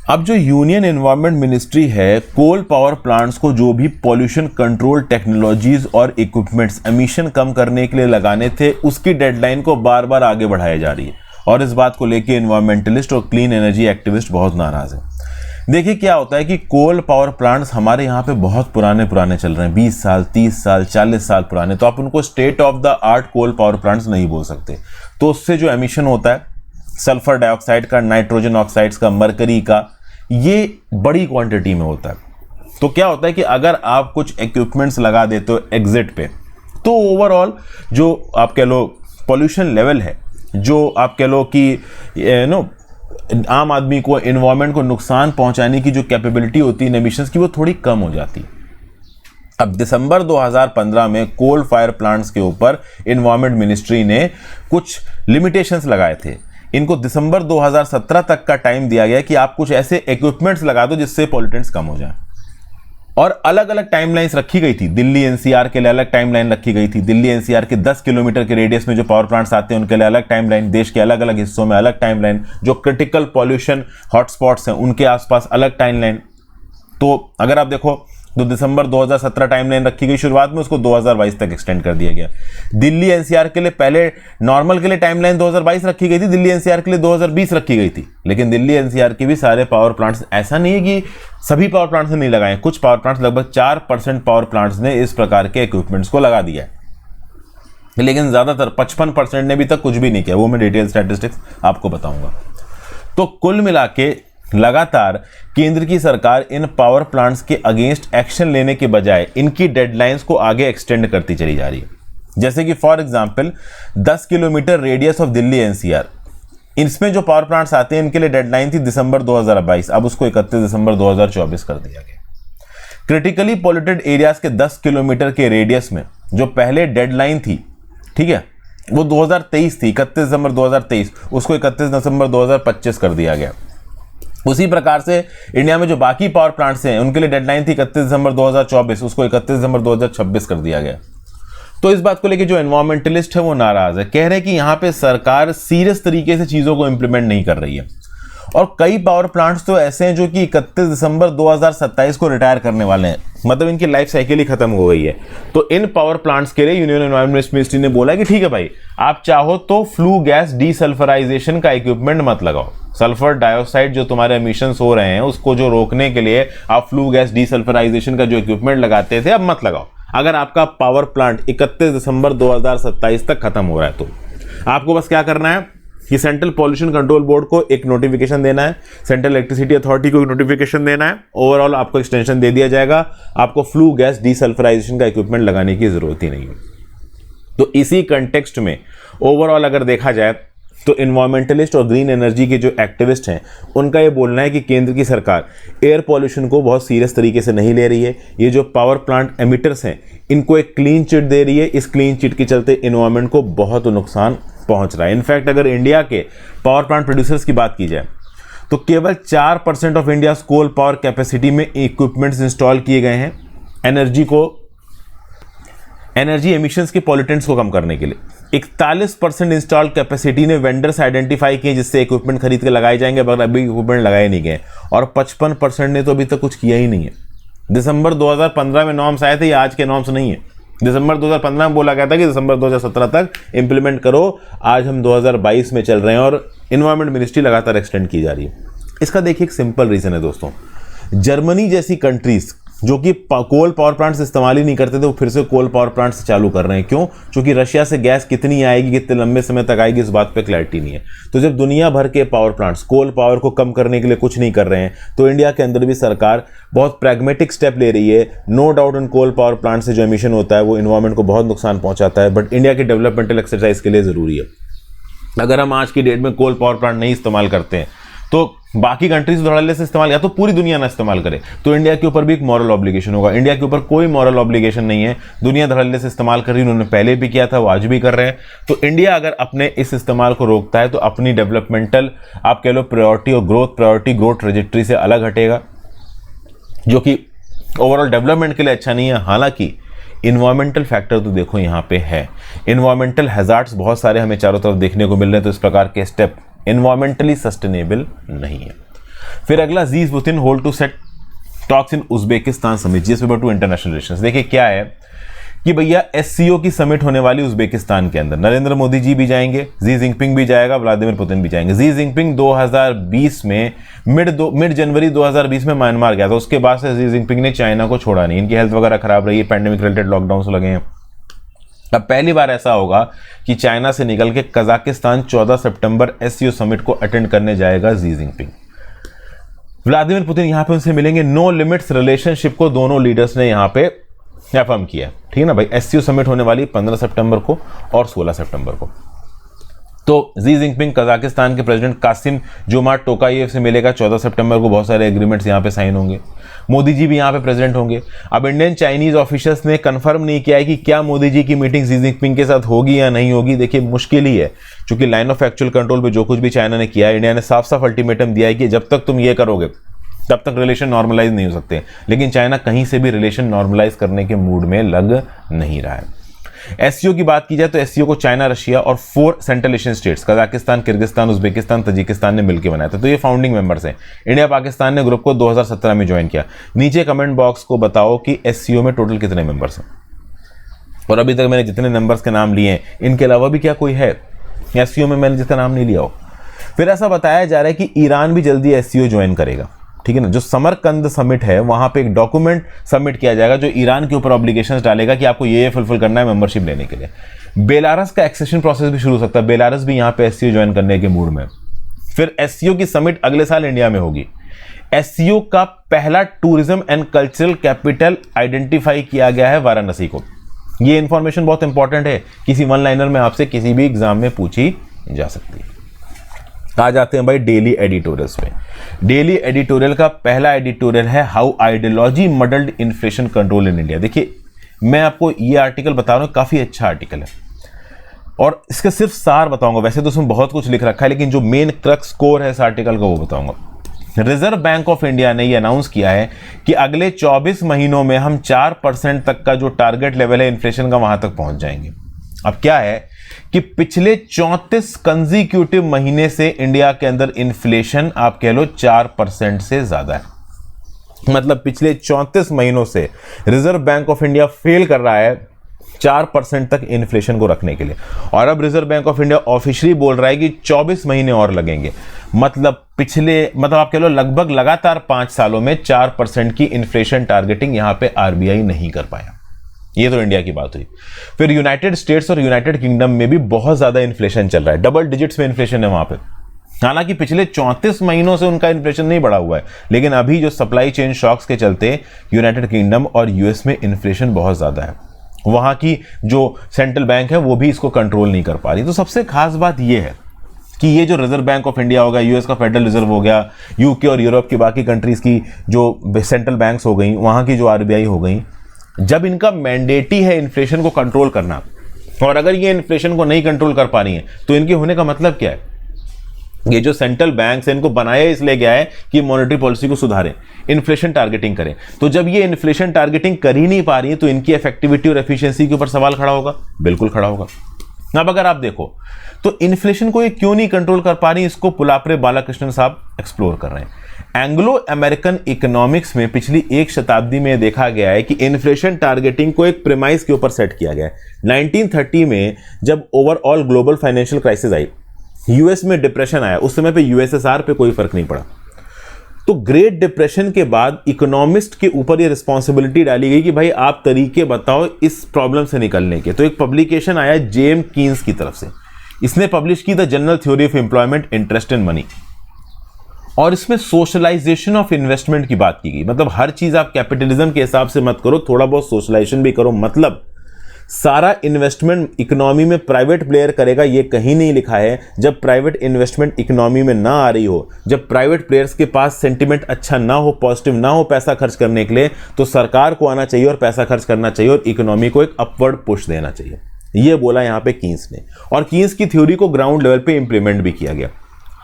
अब जो यूनियन एनवायरमेंट मिनिस्ट्री है, कोल पावर प्लांट्स को जो भी पॉल्यूशन कंट्रोल टेक्नोलॉजीज और इक्विपमेंट्स एमिशन कम करने के लिए लगाने थे, उसकी डेडलाइन को बार बार आगे बढ़ाई जा रही है और इस बात को लेकर एनवायरमेंटलिस्ट और क्लीन एनर्जी एक्टिविस्ट बहुत नाराज हैं। देखिए क्या होता है कि कोल पावर प्लांट्स हमारे यहाँ पे बहुत पुराने चल रहे हैं, 20 साल 30 साल 40 साल पुराने, तो आप उनको state of the art coal power plants नहीं बोल सकते। तो उससे जो एमिशन होता है सल्फर डाइऑक्साइड का, नाइट्रोजन ऑक्साइड्स का, मरकरी का, ये बड़ी क्वांटिटी में होता है। तो क्या होता है कि अगर आप कुछ इक्विपमेंट्स लगा देते हो एग्जिट पे, तो ओवरऑल जो आप कह लो पॉल्यूशन लेवल है, जो आप कह लो कि आम आदमी को, एनवायरनमेंट को नुकसान पहुंचाने की जो कैपेबिलिटी होती है एमिशंस की, वो थोड़ी कम हो जाती है। अब दिसंबर 2015 में कोल फायर प्लांट्स के ऊपर एनवायरनमेंट मिनिस्ट्री ने कुछ लिमिटेशंस लगाए थे। इनको दिसंबर 2017 तक का टाइम दिया गया कि आप कुछ ऐसे इक्विपमेंट्स लगा दो जिससे पॉल्यूटेंट्स कम हो जाए, और अलग अलग टाइमलाइंस रखी गई थी। दिल्ली एनसीआर के लिए अलग टाइमलाइन रखी गई थी, दिल्ली एनसीआर के 10 किलोमीटर के रेडियस में जो पावर प्लांट्स आते हैं उनके लिए अलग टाइमलाइन, देश के अलग अलग हिस्सों में अलग टाइमलाइन, जो क्रिटिकल पॉल्यूशन हॉटस्पॉट्स हैं उनके आसपास अलग टाइमलाइन। तो अगर आप देखो तो दिसंबर 2017 टाइमलाइन रखी गई शुरुआत में, उसको 2022 तक एक्सटेंड कर दिया गया। दिल्ली एनसीआर के लिए पहले नॉर्मल के लिए टाइमलाइन 2022 रखी गई थी, दिल्ली एनसीआर के लिए 2020 रखी गई थी। लेकिन दिल्ली एनसीआर के भी सारे पावर प्लांट्स, ऐसा नहीं है कि सभी पावर प्लांट्स ने नहीं लगाए, कुछ पावर प्लांट्स, लगभग 4% पावर प्लांट्स ने इस प्रकार के इक्विपमेंट्स को लगा दिया है। लेकिन ज्यादातर 55% ने अभी तक कुछ भी नहीं किया, वो मैं डिटेल स्टैटिस्टिक्स आपको बताऊंगा। तो कुल मिला के लगातार केंद्र की सरकार इन पावर प्लांट्स के अगेंस्ट एक्शन लेने के बजाय इनकी डेडलाइंस को आगे एक्सटेंड करती चली जा रही है। जैसे कि for example 10 kilometre radius of Delhi NCR, इसमें जो पावर प्लांट्स आते हैं इनके लिए डेडलाइन थी दिसंबर 2022, अब उसको 31 दिसंबर 2024 कर दिया गया। क्रिटिकली पॉल्यूटेड एरियाज के 10 किलोमीटर के रेडियस में जो पहले डेडलाइन थी, ठीक है, वो 2023 थी, 31 दिसंबर 2023, उसको 31 दिसंबर 2025 कर दिया गया। उसी प्रकार से इंडिया में जो बाकी पावर प्लांट्स हैं उनके लिए डेडलाइन थी 31 दिसंबर 2024, उसको 31 दिसंबर 2026 कर दिया गया। तो इस बात को लेकर जो एनवायरमेंटलिस्ट है वो नाराज है, कह रहे हैं कि यहाँ पे सरकार सीरियस तरीके से चीजों को इंप्लीमेंट नहीं कर रही है। और कई पावर प्लांट्स तो ऐसे हैं जो कि 31 दिसंबर 2027 को रिटायर करने वाले हैं, मतलब इनकी लाइफ साइकिल ही खत्म हो गई है। तो इन पावर प्लांट्स के लिए यूनियन एनवायरमेंट मिनिस्ट्री ने बोला कि ठीक है भाई, आप चाहो तो फ्लू गैस डीसल्फराइजेशन का इक्विपमेंट मत लगाओ। सल्फर डाइऑक्साइड जो तुम्हारे एमिशंस हो रहे हैं उसको जो रोकने के लिए आप फ्लू गैस डीसल्फराइजेशन का जो इक्विपमेंट लगाते थे, अब मत लगाओ। अगर आपका पावर प्लांट 31 दिसंबर 2027 तक खत्म हो रहा है तो आपको बस क्या करना है कि सेंट्रल पॉल्यूशन कंट्रोल बोर्ड को एक नोटिफिकेशन देना है, सेंट्रल इलेक्ट्रिसिटी अथॉरिटी को एक नोटिफिकेशन देना है, ओवरऑल आपको एक्सटेंशन दे दिया जाएगा, आपको फ्लू गैस डीसल्फराइजेशन का इक्विपमेंट लगाने की जरूरत ही नहीं है। तो इसी कंटेक्स्ट में ओवरऑल अगर देखा जाए तो एनवायरमेंटलिस्ट और ग्रीन एनर्जी के जो एक्टिविस्ट हैं उनका ये बोलना है कि केंद्र की सरकार एयर पॉल्यूशन को बहुत सीरियस तरीके से नहीं ले रही है। ये जो पावर प्लांट एमिटर्स हैं इनको एक क्लीन चिट दे रही है, इस क्लीन चिट के चलते एनवायरमेंट को बहुत नुकसान पहुंच रहा है। इनफैक्ट अगर इंडिया के पावर प्लांट प्रोड्यूसर्स की बात की जाए तो केवल 4% of India coal power capacity में इक्विपमेंट्स इंस्टॉल किए गए हैं एनर्जी एमिशंस के पॉल्यूटेंट्स को कम करने के लिए। 41% इंस्टॉल कैपेसिटी ने वेंडर्स आइडेंटिफाई किए जिससे इक्विपमेंट खरीद के लगाए जाएंगे, मगर अभी इक्विपमेंट लगाए नहीं गए, और 55% ने तो अभी तक कुछ किया ही नहीं है। दिसंबर 2015 में नॉर्म्स आए थे, ये आज के नॉर्म्स नहीं है। दिसंबर 2015 में बोला गया था कि दिसंबर 2017 तक इंप्लीमेंट करो, आज हम 2022 में चल रहे हैं और एनवायरमेंट मिनिस्ट्री लगातार एक्सटेंड की जा रही है। इसका देखिए एक सिंपल रीजन है दोस्तों, जर्मनी जैसी कंट्रीज जो कि कोल पावर प्लांट्स इस्तेमाल ही नहीं करते थे वो फिर से कोल पावर प्लांट्स चालू कर रहे हैं। क्यों? क्योंकि रशिया से गैस कितनी आएगी, कितने लंबे समय तक आएगी, इस बात पे क्लैरिटी नहीं है। तो जब दुनिया भर के पावर प्लांट्स कोल पावर को कम करने के लिए कुछ नहीं कर रहे हैं तो इंडिया के अंदर भी सरकार बहुत प्रैग्मेटिक स्टेप ले रही है। नो डाउट उन कोल पावर प्लांट से जो एमिशन होता है वो एनवायरमेंट को बहुत नुकसान पहुंचाता है, बट इंडिया की डेवलपमेंटल एक्सरसाइज के लिए जरूरी है। अगर हम आज की डेट में कोल पावर प्लांट नहीं इस्तेमाल करते हैं तो बाकी कंट्रीज धड़ल्ले से इस्तेमाल, या तो पूरी दुनिया ना इस्तेमाल करे, तो इंडिया के ऊपर भी एक मॉरल ऑब्लिगेशन होगा। इंडिया के ऊपर कोई मॉरल ऑब्लिगेशन नहीं है, दुनिया धड़ल्ले से इस्तेमाल कर रही है, उन्होंने पहले भी किया था, वो आज भी कर रहे हैं। तो इंडिया अगर अपने इस इस्तेमाल को रोकता है तो अपनी डेवलपमेंटल आप कह लो प्रायोरिटी और ग्रोथ ट्रेजेक्ट्री से अलग हटेगा। जो कि ओवरऑल डेवलपमेंट के लिए अच्छा नहीं है। हालांकि इन्वायरमेंटल फैक्टर तो देखो यहाँ पे है, इन्वायरमेंटल हैजार्ड्स बहुत सारे हमें चारों तरफ देखने को मिल रहे हैं, तो इस प्रकार के स्टेप इन्वायरमेंटली सस्टेनेबल नहीं है। फिर अगला, Xi Putin hold to set talks in Uzbekistan summit, GS paper 2 international relations. देखिए क्या है कि भैया एससीओ की समिट होने वाली उज्बेकिस्तान के अंदर, नरेंद्र मोदी जी भी जाएंगे, जी जिनपिंग भी जाएगा, व्लादिमीर पुतिन भी जाएंगे। जी जिनपिंग 2020 में मिड जनवरी 2020 में म्यांमार गया था, उसके बाद से जी जिनपिंग ने चाइना को छोड़ा नहीं। इनकी हेल्थ वगैरह खराब रही है, पैंडेमिक रिलेटेड लॉकडाउन लगे हैं। अब पहली बार ऐसा होगा कि चाइना से निकल के कजाकिस्तान 14 सितंबर एससीओ समिट को अटेंड करने जाएगा जी जिनपिंग। व्लादिमीर पुतिन यहां पे उनसे मिलेंगे। नो लिमिट्स रिलेशनशिप को दोनों लीडर्स ने यहां पे अफर्म किया, ठीक है ना भाई। एससीओ समिट होने वाली 15 सितंबर को और 16 सितंबर को। तो जी जिनपिंग कजाकिस्तान के प्रेसिडेंट कासिम जोमार्ट टोकायेव से मिलेगा 14 सितंबर को, बहुत सारे एग्रीमेंट्स यहां पे साइन होंगे। मोदी जी भी यहां पे प्रेसिडेंट होंगे। अब इंडियन चाइनीज ऑफिशियल्स ने कंफर्म नहीं किया है कि क्या मोदी जी की मीटिंग जी जिनपिंग के साथ होगी या नहीं होगी। देखिए मुश्किल ही है, क्योंकि लाइन ऑफ एक्चुअल कंट्रोल पे जो कुछ भी चाइना ने किया है, इंडिया ने साफ साफ अल्टीमेटम दिया है कि जब तक तुम ये करोगे तब तक रिलेशन नॉर्मलाइज नहीं हो सकते। लेकिन चाइना कहीं से भी रिलेशन नॉर्मलाइज करने के मूड में लग नहीं रहा है। एससीओ की बात की जाए तो एससीओ को चाइना, रशिया और 4 central Asian states Kazakhstan, Kyrgyzstan, Uzbekistan, Tajikistan ने मिलकर बनाया था। तो ये फाउंडिंग मेंबर्स हैं। इंडिया पाकिस्तान ने ग्रुप को 2017 में ज्वाइन किया। नीचे कमेंट बॉक्स को बताओ कि एससीओ में टोटल कितने मेंबर्स हैं, और अभी तक मैंने जितने मेंबर्स के नाम लिए हैं इनके अलावा भी क्या कोई है एससीओ में मैंने जिसका नाम नहीं लिया हो। फिर ऐसा बताया जा रहा है कि ईरान भी जल्दी एससीओ ज्वाइन करेगा, ठीक है ना। जो समरकंद समिट है वहां पे एक डॉक्यूमेंट सबमिट किया जाएगा जो ईरान के ऊपर ऑब्लिगेशंस डालेगा कि आपको ये फुलफिल करना है मेंबरशिप लेने के लिए। बेलारस का एक्सेशन प्रोसेस भी शुरू हो सकता है, बेलारस भी यहां पे एससीओ ज्वाइन करने के मूड में। फिर एससीओ की समिट अगले साल इंडिया में होगी। एससीओ का पहला tourism and cultural capital identify किया गया है वाराणसी को। ये इंफॉर्मेशन बहुत इंपॉर्टेंट है, किसी वन लाइनर में आपसे किसी भी एग्जाम में पूछी जा सकती है। आ जाते हैं भाई डेली एडिटोरियल्स पे। डेली एडिटोरियल का पहला एडिटोरियल है how ideology muddled inflation control in India. देखिए मैं आपको ये आर्टिकल बता रहा हूं, काफी अच्छा आर्टिकल है और इसका सिर्फ सार बताऊंगा। वैसे तो उसमें बहुत कुछ लिख रखा है, लेकिन जो मेन क्रक्स कोर है इस आर्टिकल का वो बताऊंगा। रिजर्व बैंक ऑफ इंडिया ने ये अनाउंस किया है कि अगले 24 महीनों में हम 4% तक का जो टारगेट लेवल है इन्फ्लेशन का वहां तक पहुंच जाएंगे। अब क्या है कि पिछले 34 कंसेक्यूटिव महीने से इंडिया के अंदर इन्फ्लेशन आप कह लो 4% से ज्यादा है। मतलब पिछले 34 महीनों से reserve bank of India fail कर रहा है 4% तक इन्फ्लेशन को रखने के लिए। और अब reserve bank of India officially बोल रहा है कि 24 महीने और लगेंगे। मतलब आप कह लो लगभग लगातार 5 सालों में 4% की इन्फ्लेशन टारगेटिंग यहां पे आरबीआई नहीं कर पाया। ये तो इंडिया की बात हुई। फिर यूनाइटेड स्टेट्स और यूनाइटेड किंगडम में भी बहुत ज्यादा इन्फ्लेशन चल रहा है, डबल डिजिट्स में इन्फ्लेशन है वहां पे। हालांकि पिछले 34 महीनों से उनका इन्फ्लेशन नहीं बढ़ा हुआ है, लेकिन अभी जो सप्लाई चेन शॉक्स के चलते यूनाइटेड किंगडम और यूएस में इन्फ्लेशन बहुत ज्यादा है। वहां की जो सेंट्रल बैंक है वो भी इसको कंट्रोल नहीं कर पा रही। तो सबसे खास बात यह है कि ये जो रिजर्व बैंक ऑफ इंडिया हो गया, यूएस का फेडरल रिजर्व हो गया, यूके और यूरोप की बाकी कंट्रीज की जो सेंट्रल बैंक्स हो गई, वहां की जो आरबीआई हो गई, जब इनका मैंडेट ही है इन्फ्लेशन को कंट्रोल करना, और अगर ये इन्फ्लेशन को नहीं कंट्रोल कर पा रही है तो इनके होने का मतलब क्या है। ये जो सेंट्रल बैंक है इनको बनाया इसलिए गया है कि मॉनेटरी पॉलिसी को सुधारें, इन्फ्लेशन टारगेटिंग करें। तो जब ये इन्फ्लेशन टारगेटिंग कर ही नहीं पा रही है तो इनकी इफेक्टिविटी और एफिशिएंसी के ऊपर सवाल खड़ा होगा, बिल्कुल खड़ा होगा। अब अगर आप देखो तो इन्फ्लेशन को ये क्यों नहीं कंट्रोल कर पा रही, इसको पुलाप्रे बालाकृष्णन साहब एक्सप्लोर कर रहे हैं। एंग्लो अमेरिकन इकोनॉमिक्स में पिछली 1 शताब्दी में देखा गया है कि इन्फ्लेशन टारगेटिंग को एक प्रीमाइस के ऊपर सेट किया गया है। 1930 में जब ओवरऑल ग्लोबल फाइनेंशियल क्राइसिस आई, यूएस में डिप्रेशन आया, उस समय पे यूएसएसआर पे कोई फर्क नहीं पड़ा। तो ग्रेट डिप्रेशन के बाद इकोनॉमिस्ट के ऊपर ये रिस्पॉन्सिबिलिटी डाली गई कि भाई आप तरीके बताओ इस प्रॉब्लम से निकलने के। तो एक पब्लिकेशन आया जेम कीन्स की तरफ से, इसने पब्लिश की the general theory of employment, interest and money, और इसमें सोशलाइजेशन ऑफ इन्वेस्टमेंट की बात की गई। मतलब हर चीज आप कैपिटलिज्म के हिसाब से मत करो, थोड़ा बहुत सोशलाइजेशन भी करो। मतलब सारा इन्वेस्टमेंट इकोनॉमी में प्राइवेट प्लेयर करेगा, ये कहीं नहीं लिखा है। जब प्राइवेट इन्वेस्टमेंट इकोनॉमी में ना आ रही हो, जब प्राइवेट प्लेयर्स के पास सेंटिमेंट अच्छा ना हो, पॉजिटिव ना हो पैसा खर्च करने के लिए, तो सरकार को आना चाहिए और पैसा खर्च करना चाहिए और इकोनॉमी को एक अपवर्ड पुश देना चाहिए। ये बोला यहां पे कीन्स ने, और कीन्स की थ्योरी को ग्राउंड लेवल पे इंप्लीमेंट भी किया गया।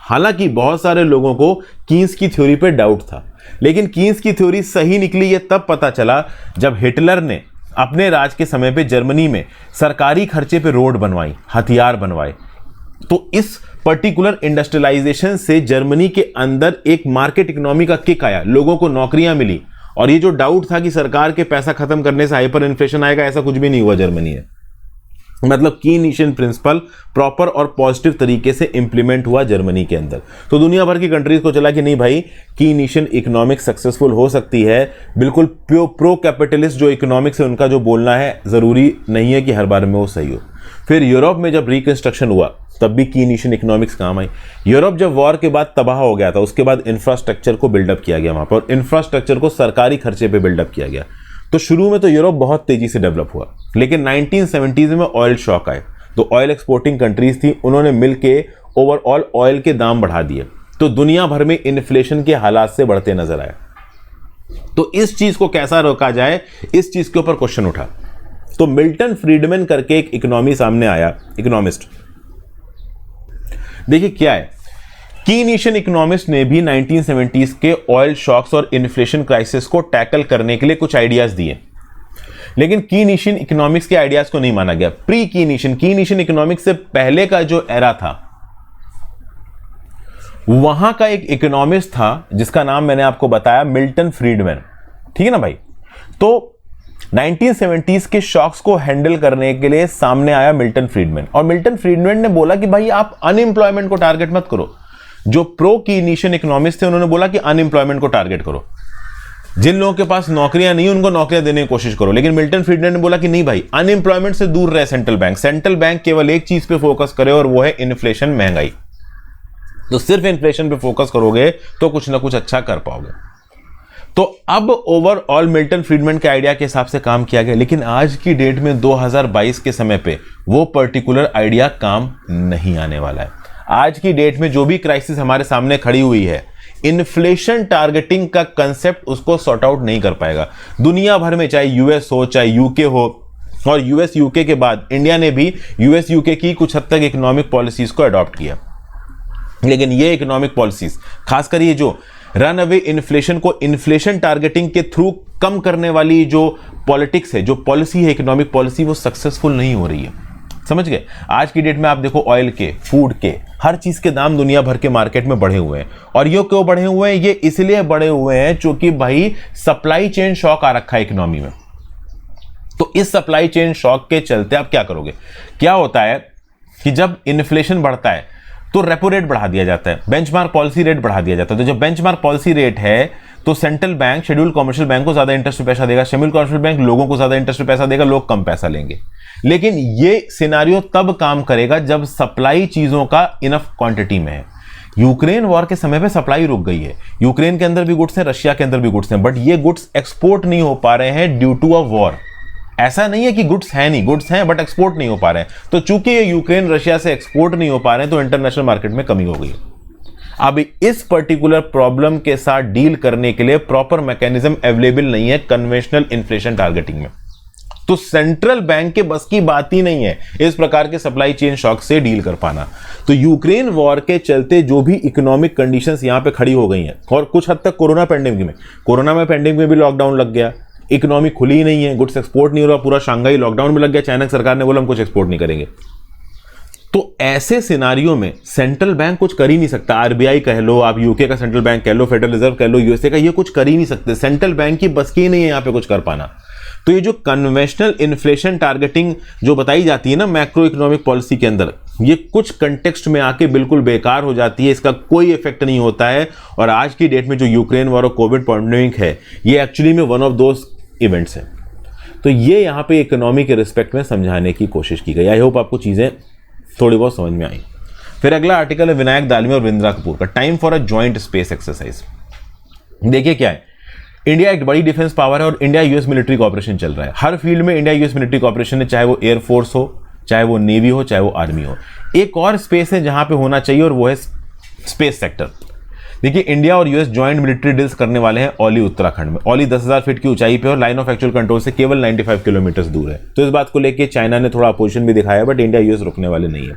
हालांकि बहुत सारे लोगों को कीन्स की थ्योरी पे डाउट था, लेकिन कीन्स की थ्योरी सही निकली ये तब पता चला जब हिटलर ने अपने राज के समय पे जर्मनी में सरकारी खर्चे पे रोड बनवाई, हथियार बनवाए। तो इस पर्टिकुलर इंडस्ट्रियलाइजेशन से जर्मनी के अंदर एक मार्केट इकोनॉमी का किक आया, लोगों को नौकरियां मिली। और ये जो डाउट था कि सरकार के पैसा खत्म करने से हाइपर इन्फ्लेशन आएगा, ऐसा कुछ भी नहीं हुआ जर्मनी में। मतलब कीनीशियन प्रिंसिपल प्रॉपर और पॉजिटिव तरीके से इंप्लीमेंट हुआ जर्मनी के अंदर। तो दुनिया भर की कंट्रीज को चला कि नहीं भाई, कीनीशियन इकोनॉमिक्स सक्सेसफुल हो सकती है। बिल्कुल प्रो कैपिटलिस्ट जो इकोनॉमिक्स है उनका जो बोलना है, जरूरी नहीं है कि हर बार में वो सही हो। फिर यूरोप में जब रिकंस्ट्रक्शन हुआ तब भी कीनीशियन इकोनॉमिक्स काम आई। यूरोप जब वॉर के बाद तबाह हो गया था, उसके बाद इंफ्रास्ट्रक्चर को बिल्डअप किया गया वहां पर, इंफ्रास्ट्रक्चर को सरकारी खर्चे पे बिल्डअप किया गया। तो शुरू में तो यूरोप बहुत तेजी से डेवलप हुआ, लेकिन 1970s में ऑयल शॉक आए। तो ऑयल एक्सपोर्टिंग कंट्रीज थी, उन्होंने मिलके ओवरऑल ऑयल के दाम बढ़ा दिए। तो दुनिया भर में इन्फ्लेशन के हालात से बढ़ते नजर आए। तो इस चीज को कैसा रोका जाए, इस चीज के ऊपर क्वेश्चन उठा। तो मिल्टन फ्रीडमैन करके एक इकोनॉमी सामने आया, इकोनॉमिस्ट। देखिए क्या है, कीनीशियन इकोनॉमिस्ट ने भी 1970s के ऑयल शॉक्स और इन्फ्लेशन क्राइसिस को टैकल करने के लिए कुछ आइडियाज दिए, लेकिन कीनीशियन इकोनॉमिक्स के आइडियाज को नहीं माना गया। प्री कीनीशियन इकोनॉमिक्स से पहले का जो एरा था, वहां का एक इकोनॉमिस्ट था जिसका नाम मैंने आपको बताया, मिल्टन फ्रीडमैन। ठीक है ना भाई। तो 1970s के शॉक्स को हैंडल करने के लिए सामने आया मिल्टन फ्रीडमैन, और मिल्टन फ्रीडमैन ने बोला कि भाई आप अनएम्प्लॉयमेंट को टारगेट मत करो। जो प्रो कीनीशियन इकोनॉमिस्ट थे उन्होंने बोला कि अनएम्प्लॉयमेंट को टारगेट करो, जिन लोगों के पास नौकरियां नहीं उनको नौकरियां देने की कोशिश करो। लेकिन मिल्टन फ्रीडमैन ने बोला कि नहीं भाई, अनएम्प्लॉयमेंट से दूर रहे सेंट्रल बैंक केवल एक चीज पे फोकस करे और वो है इन्फ्लेशन, महंगाई। तो सिर्फ इन्फ्लेशन पे फोकस करोगे तो कुछ ना कुछ अच्छा कर पाओगे। तो अब ओवरऑल मिल्टन फ्रीडमैन के आइडिया के हिसाब से काम किया गया, लेकिन आज की डेट में 2022 के समय पे वो पर्टिकुलर आइडिया काम नहीं आने वाला है। आज की डेट में जो भी क्राइसिस हमारे सामने खड़ी हुई है, इन्फ्लेशन टारगेटिंग का कंसेप्ट उसको सॉर्ट आउट नहीं कर पाएगा। दुनिया भर में चाहे यूएस हो चाहे यूके हो, और यूएस यूके के बाद इंडिया ने भी यूएस यूके की कुछ हद तक इकोनॉमिक पॉलिसीज को अडॉप्ट किया, लेकिन ये इकोनॉमिक पॉलिसीज, खासकर ये जो रन अवे इन्फ्लेशन को इन्फ्लेशन टारगेटिंग के थ्रू कम करने वाली जो पॉलिटिक्स है, जो पॉलिसी है, इकोनॉमिक पॉलिसी, वो सक्सेसफुल नहीं हो रही है। समझ गए। आज की डेट में आप देखो ऑयल के, फूड के, हर चीज के दाम दुनिया भर के मार्केट में बढ़े हुए हैं। और ये क्यों बढ़े हुए हैं? ये इसलिए बढ़े हुए हैं क्योंकि भाई सप्लाई चेन शॉक आ रखा है इकोनॉमी में। तो इस सप्लाई चेन शॉक के चलते आप क्या करोगे? क्या होता है कि जब इन्फ्लेशन बढ़ता है तो रेपो रेट बढ़ा दिया जाता है, बेंचमार्क पॉलिसी रेट बढ़ा दिया जाता है। तो जब बेंचमार्क पॉलिसी रेट है तो central bank schedule commercial bank को ज्यादा इंटरेस्ट पे पैसा देगा, शेड्यूल कमर्शियल बैंक लोगों को ज्यादा इंटरेस्ट पे पैसा देगा, लोग कम पैसा लेंगे। लेकिन ये सिनेरियो तब काम करेगा जब सप्लाई चीजों का इनफ क्वांटिटी में है। यूक्रेन वॉर के समय पे सप्लाई रुक गई है, यूक्रेन के अंदर भी गुड्स हैं, रशिया के अंदर भी गुड्स हैं, बट ये गुड्स एक्सपोर्ट नहीं हो पा रहे हैं ड्यू टू अ वॉर। ऐसा नहीं है कि गुड्स है नहीं, गुड्स हैं बट एक्सपोर्ट नहीं हो पा रहे हैं। तो चूंकि ये यूक्रेन रशिया से एक्सपोर्ट नहीं हो पा रहे हैं तो इंटरनेशनल मार्केट में कमी हो गई। अब इस पर्टिकुलर प्रॉब्लम के साथ डील करने के लिए प्रॉपर मैकेनिज्म अवेलेबल नहीं है कन्वेंशनल इन्फ्लेशन टारगेटिंग में। तो सेंट्रल बैंक के बस की बात ही नहीं है इस प्रकार के सप्लाई चेन शॉक से डील कर पाना। तो यूक्रेन वॉर के चलते जो भी इकोनॉमिक कंडीशंस यहां पे खड़ी हो गई हैं, और कुछ हद तक कोरोना पैंडेमिक में भी लॉकडाउन लग गया, इकोनॉमी खुली ही नहीं है, गुड्स एक्सपोर्ट नहीं हो रहा, पूरा शंघाई लॉकडाउन में लग गया, चाइना की सरकार ने बोला हम कुछ एक्सपोर्ट नहीं करेंगे। तो ऐसे सिनारियों में सेंट्रल बैंक कुछ कर ही नहीं सकता। आरबीआई कह लो, आप यूके का सेंट्रल बैंक कह लो, फेडरल रिजर्व कह लो, यूएसए का, ये कुछ कर ही नहीं सकते। सेंट्रल बैंक की बस की नहीं है यहां पे कुछ कर पाना। तो ये जो कन्वेंशनल इन्फ्लेशन टारगेटिंग जो बताई जाती है ना मैक्रो इकोनॉमिक पॉलिसी के अंदर, ये कुछ कंटेक्स्ट में आके बिल्कुल बेकार हो जाती है, इसका कोई इफेक्ट नहीं होता है। और आज की डेट में जो यूक्रेन वॉर और कोविड पैंडेमिक है, ये एक्चुअली में वन ऑफ दोस इवेंट्स है। तो ये यहाँ पे इकोनॉमी के रिस्पेक्ट में समझाने की कोशिश की गई। आई होप आपको चीजें थोड़ी बहुत समझ में आई। फिर अगला आर्टिकल है विनायक दालमी और विंद्रा कपूर का, time for a joint space exercise. देखिए क्या है, इंडिया एक बड़ी डिफेंस पावर है और इंडिया यूएस मिलिट्री कॉपरेशन चल रहा है। हर फील्ड में इंडिया यूएस मिलिट्री कॉपरेशन है, चाहे वो एयरफोर्स हो, चाहे वो नेवी हो, चाहे वो आर्मी हो। एक और स्पेस है जहां पे होना चाहिए और वो है स्पेस सेक्टर। देखिए इंडिया और यूएस जॉइंट मिलिट्री डील्स करने वाले हैं ओली उत्तराखंड में। ओली 10,000 फीट की ऊंचाई पे और लाइन ऑफ एक्चुअल कंट्रोल से केवल 95 किलोमीटर दूर है। तो इस बात को लेकर चाइना ने थोड़ा अपोजिशन भी दिखाया, बट इंडिया यूएस रुकने वाले नहीं है।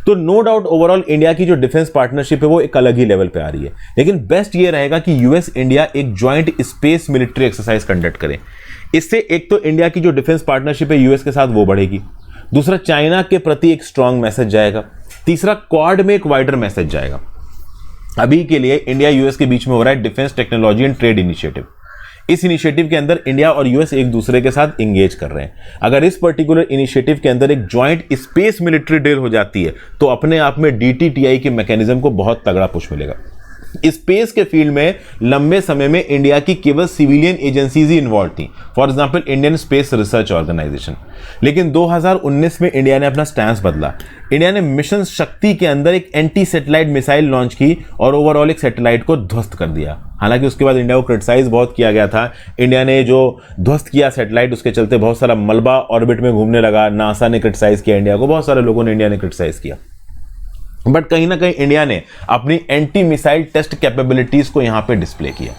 तो नो डाउट ओवरऑल इंडिया की जो डिफेंस पार्टनरशिप है वो एक अलग ही लेवल पे आ रही है, लेकिन बेस्ट ये रहेगा कि यूएस इंडिया एक joint space military exercise conduct करें। इससे एक तो इंडिया की जो डिफेंस पार्टनरशिप है यूएस के साथ वो बढ़ेगी, दूसरा चाइना के प्रति एक स्ट्रांग मैसेज जाएगा, तीसरा क्वाड में एक वाइडर मैसेज जाएगा। अभी के लिए इंडिया यूएस के बीच में हो रहा है defence technology and trade initiative. इस इनिशिएटिव के अंदर इंडिया और यूएस एक दूसरे के साथ इंगेज कर रहे हैं। अगर इस पर्टिकुलर इनिशिएटिव के अंदर एक ज्वाइंट स्पेस मिलिट्री ड्रिल हो जाती है तो अपने आप में डीटीटीआई के मैकेनिज्म को बहुत तगड़ा पुश मिलेगा। स्पेस के फील्ड में लंबे समय में इंडिया की केवल सिविलियन एजेंसीज ही इन्वॉल्व थी, for example Indian Space Research Organisation. लेकिन 2019 में इंडिया ने अपना स्टैंस बदला। इंडिया ने मिशन शक्ति के अंदर एक एंटी सैटेलाइट मिसाइल लॉन्च की और ओवरऑल एक सैटेलाइट को ध्वस्त कर दिया। हालांकि उसके बाद इंडिया को क्रिटिसाइज बहुत किया गया था। इंडिया ने जो ध्वस्त किया सैटेलाइट, उसके चलते बहुत सारा मलबा ऑर्बिट में घूमने लगा। नासा ने क्रिटिसाइज किया इंडिया को, बहुत सारे लोगों ने इंडिया ने क्रिटिसाइज किया। बट कहीं ना कहीं इंडिया ने अपनी एंटी मिसाइल टेस्ट कैपेबिलिटीज को यहां पे डिस्प्ले किया।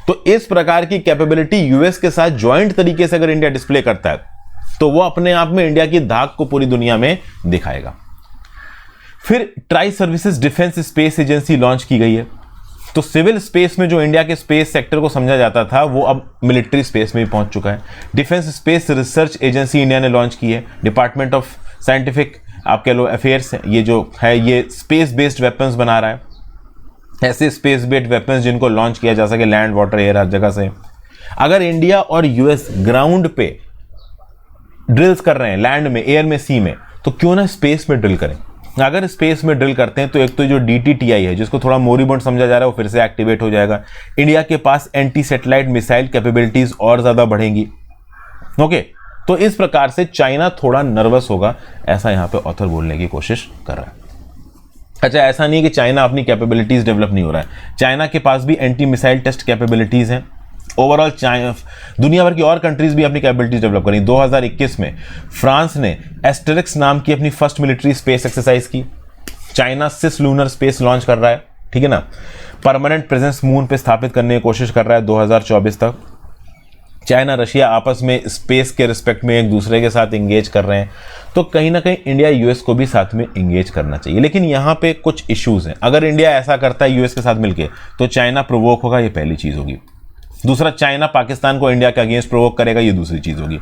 तो इस प्रकार की कैपेबिलिटी यूएस के साथ ज्वाइंट तरीके से अगर इंडिया डिस्प्ले करता है तो वो अपने आप में इंडिया की धाक को पूरी दुनिया में दिखाएगा। फिर tri services defence space agency launch की गई है। तो सिविल स्पेस में जो इंडिया के स्पेस सेक्टर को समझा जाता था वो अब मिलिट्री स्पेस में भी पहुंच चुका है। Defence space research agency India ने लॉन्च की है। डिपार्टमेंट ऑफ साइंटिफिक आप कह लो अफेयर्स, ये जो है ये स्पेस बेस्ड वेपन्स बना रहा है, ऐसे स्पेस बेस्ड वेपन्स जिनको लॉन्च किया जा सके लैंड वाटर एयर हर जगह से। अगर इंडिया और यूएस ग्राउंड पे ड्रिल्स कर रहे हैं, लैंड में, एयर में, सी में, तो क्यों ना स्पेस में ड्रिल करें। अगर स्पेस में ड्रिल करते हैं तो एक तो जो डीटीटीआई है जिसको थोड़ा मोरिबोंड समझा जा रहा है वो फिर से एक्टिवेट हो जाएगा। इंडिया के पास एंटी सैटेलाइट मिसाइल कैपेबिलिटीज और ज्यादा बढ़ेंगी। ओके, तो इस प्रकार से चाइना थोड़ा नर्वस होगा, ऐसा यहां पे ऑथर बोलने की कोशिश कर रहा है। अच्छा, ऐसा नहीं है कि चाइना अपनी कैपेबिलिटीज डेवलप नहीं हो रहा है। चाइना के पास भी एंटी मिसाइल टेस्ट कैपेबिलिटीज हैं। ओवरऑल दुनिया भर की और कंट्रीज भी अपनी कैपेबिलिटीज डेवलप करी। 2021 में फ्रांस ने एस्टेरिक्स नाम की अपनी फर्स्ट मिलिट्री स्पेस एक्सरसाइज की। चाइना सिस लूनर स्पेस लॉन्च कर रहा है, ठीक है ना। परमानेंट प्रेजेंस मून पे स्थापित करने की कोशिश कर रहा है 2024 तक। चाइना रशिया आपस में स्पेस के रिस्पेक्ट में एक दूसरे के साथ इंगेज कर रहे हैं। तो कहीं ना कहीं इंडिया यूएस को भी साथ में इंगेज करना चाहिए। लेकिन यहाँ पे कुछ इश्यूज हैं। अगर इंडिया ऐसा करता है यूएस के साथ मिलके तो चाइना प्रोवोक होगा, ये पहली चीज होगी। दूसरा, चाइना पाकिस्तान को इंडिया के अगेंस्ट प्रोवोक करेगा, ये दूसरी चीज होगी।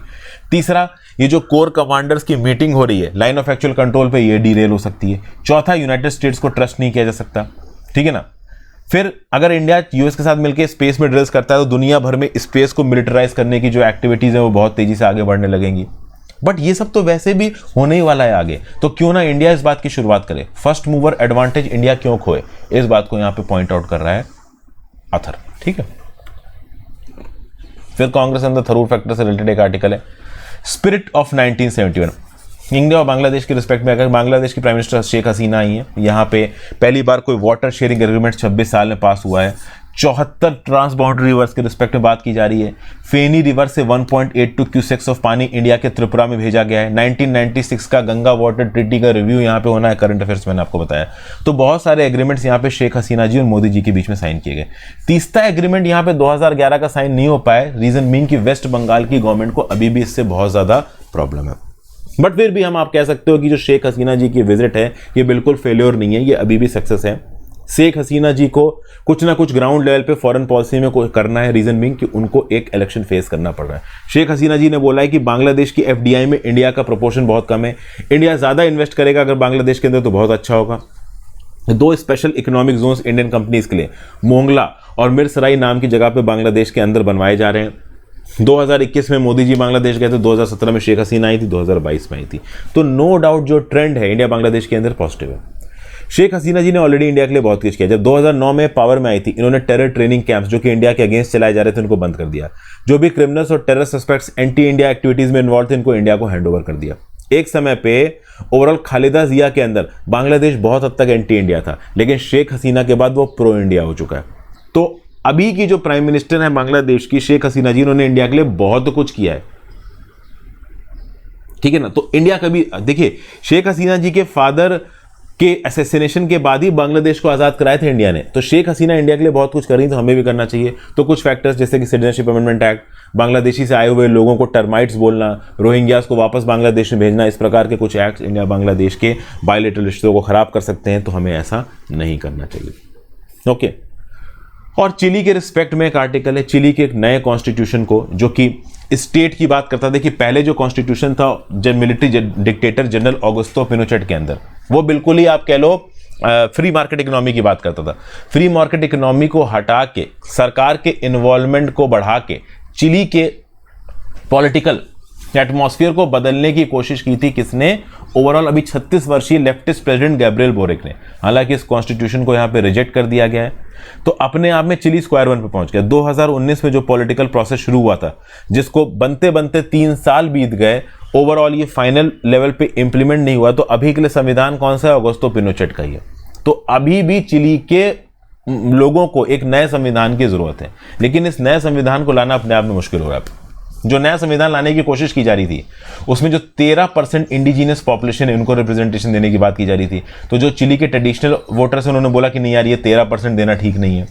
तीसरा, ये जो कोर कमांडर्स की मीटिंग हो रही है लाइन ऑफ एक्चुअल कंट्रोल पे, ये डीरेल हो सकती है। चौथा, यूनाइटेड स्टेट्स को ट्रस्ट नहीं किया जा सकता, ठीक है ना। फिर अगर इंडिया यूएस के साथ मिलकर स्पेस में ड्रिल्स करता है तो दुनिया भर में स्पेस को मिलिटराइज करने की जो एक्टिविटीज है वो बहुत तेजी से आगे बढ़ने लगेंगी। बट ये सब तो वैसे भी होने ही वाला है आगे, तो क्यों ना इंडिया इस बात की शुरुआत करे। फर्स्ट मूवर एडवांटेज इंडिया क्यों खोए, इस बात को यहां पे पॉइंट आउट कर रहा है ऑथर, ठीक है। फिर Congress and the Tharoor factor से रिलेटेड एक आर्टिकल है, स्पिरिट ऑफ 1971। इंडिया और बांग्लादेश के रिस्पेक्ट में, अगर बांग्लादेश की प्राइम मिनिस्टर शेख हसीना आई है, यहाँ पे पहली बार कोई वाटर शेयरिंग एग्रीमेंट 26 साल में पास हुआ है। 74 ट्रांस बाउंड्री रिवर्स के रिस्पेक्ट में बात की जा रही है। फेनी रिवर से 1.82 क्यूसेक्स ऑफ पानी इंडिया के त्रिपुरा में भेजा गया है। 1996 का गंगा वाटर ट्रीटी का रिव्यू यहाँ पे होना है, करंट अफेयर्स मैंने आपको बताया। तो बहुत सारे एग्रीमेंट्स यहाँ पे शेख हसीना जी और मोदी जी के बीच में साइन किए गए। तीसरा एग्रीमेंट यहाँ पे 2011 का साइन नहीं हो पाया, रीजन मीन कि वेस्ट बंगाल की गवर्नमेंट को अभी भी इससे बहुत ज्यादा प्रॉब्लम है। बट फिर भी हम आप कह सकते हो कि जो शेख हसीना जी की विजिट है ये बिल्कुल फेल्योर नहीं है, ये अभी भी सक्सेस है। शेख हसीना जी को कुछ ना कुछ ग्राउंड लेवल पे फॉरेन पॉलिसी में करना है, रीजन बीइंग कि उनको एक इलेक्शन फेस करना पड़ रहा है। शेख हसीना जी ने बोला है कि बांग्लादेश की एफडीआई में इंडिया का प्रोपोर्शन बहुत कम है, इंडिया ज्यादा इन्वेस्ट करेगा अगर बांग्लादेश के अंदर तो बहुत अच्छा होगा। 2 special economic zones Indian companies के लिए मोंगला और मिरसराई नाम की जगह पे बांग्लादेश के अंदर बनवाए जा रहे हैं। 2021 में मोदी जी बांग्लादेश गए थे, 2017 में शेख हसीना आई थी, 2022 में आई थी। तो नो डाउट जो ट्रेंड है इंडिया बांग्लादेश के अंदर पॉजिटिव है। शेख हसीना जी ने ऑलरेडी इंडिया के लिए बहुत कुछ किया। जब 2009 में पावर में आई थी, इन्होंने टेरर ट्रेनिंग कैंप्स जो कि इंडिया के अगेंस्ट चलाए जा रहे थे उनको बंद कर दिया। जो भी क्रिमिनल्स और terror suspects anti India activities में इन्वॉल्व थे इनको इंडिया को हैंडओवर कर दिया। एक समय पे ओवरऑल खालिदा जिया के अंदर बांग्लादेश बहुत हद तक एंटी इंडिया था, लेकिन शेख हसीना के बाद वो प्रो इंडिया हो चुका है। तो अभी की जो प्राइम मिनिस्टर है बांग्लादेश की, शेख हसीना जी, उन्होंने इंडिया के लिए बहुत कुछ किया है, ठीक है ना। तो इंडिया कभी देखिए, शेख हसीना जी के फादर के असैसिनेशन के बाद ही बांग्लादेश को आज़ाद कराए थे इंडिया ने। तो शेख हसीना इंडिया के लिए बहुत कुछ कर रही, तो हमें भी करना चाहिए। तो कुछ फैक्टर्स जैसे कि सिटीजनशिप अमेंडमेंट एक्ट, बांग्लादेशी से आए हुए लोगों को टर्माइट्स बोलना, रोहिंग्यास को वापस बांग्लादेश में भेजना, इस प्रकार के कुछ एक्ट्स इंडिया बांग्लादेश के बायलैटरल रिश्तों को खराब कर सकते हैं, तो हमें ऐसा नहीं करना चाहिए। ओके। और चिली के रिस्पेक्ट में एक आर्टिकल है, चिली के एक नए कॉन्स्टिट्यूशन को, जो कि स्टेट की बात करता था कि पहले जो कॉन्स्टिट्यूशन था जब मिलिट्री डिक्टेटर जनरल ऑगस्टो पिनोचेट के अंदर, वो बिल्कुल ही आप कह लो फ्री मार्केट इकोनॉमी की बात करता था। फ्री मार्केट इकोनॉमी को हटा के, सरकार के इन्वॉल्वमेंट को बढ़ा के, चिली के पॉलिटिकल एटमॉस्फेयर को बदलने की कोशिश की थी किसने? ओवरऑल अभी 36 वर्षीय लेफ्टिस्ट प्रेसिडेंट गैब्रियल बोरिक ने। हालांकि इस कॉन्स्टिट्यूशन को यहां पे रिजेक्ट कर दिया गया है, तो अपने आप में चिली स्क्वायर वन पे पहुंच गया। 2019 में जो पॉलिटिकल प्रोसेस शुरू हुआ था, जिसको बनते बनते 3 साल बीत गए, ओवरऑल ये फाइनल लेवल पे इंप्लीमेंट नहीं हुआ। तो अभी के लिए संविधान कौन सा है? ऑगस्टो पिनोचेट का ही है। तो अभी भी चिली के लोगों को एक नए संविधान की जरूरत है, लेकिन इस नए संविधान को लाना अपने आप में मुश्किल हो रहा है। जो नया संविधान लाने की कोशिश की जा रही थी, उसमें जो 13% इंडिजीनियस पॉपुलेशन है, उनको रिप्रेजेंटेशन देने की बात की जा रही थी। तो जो चिली के ट्रेडिशनल वोटर्स हैं, उन्होंने बोला कि नहीं यार, ये 13% देना ठीक नहीं है।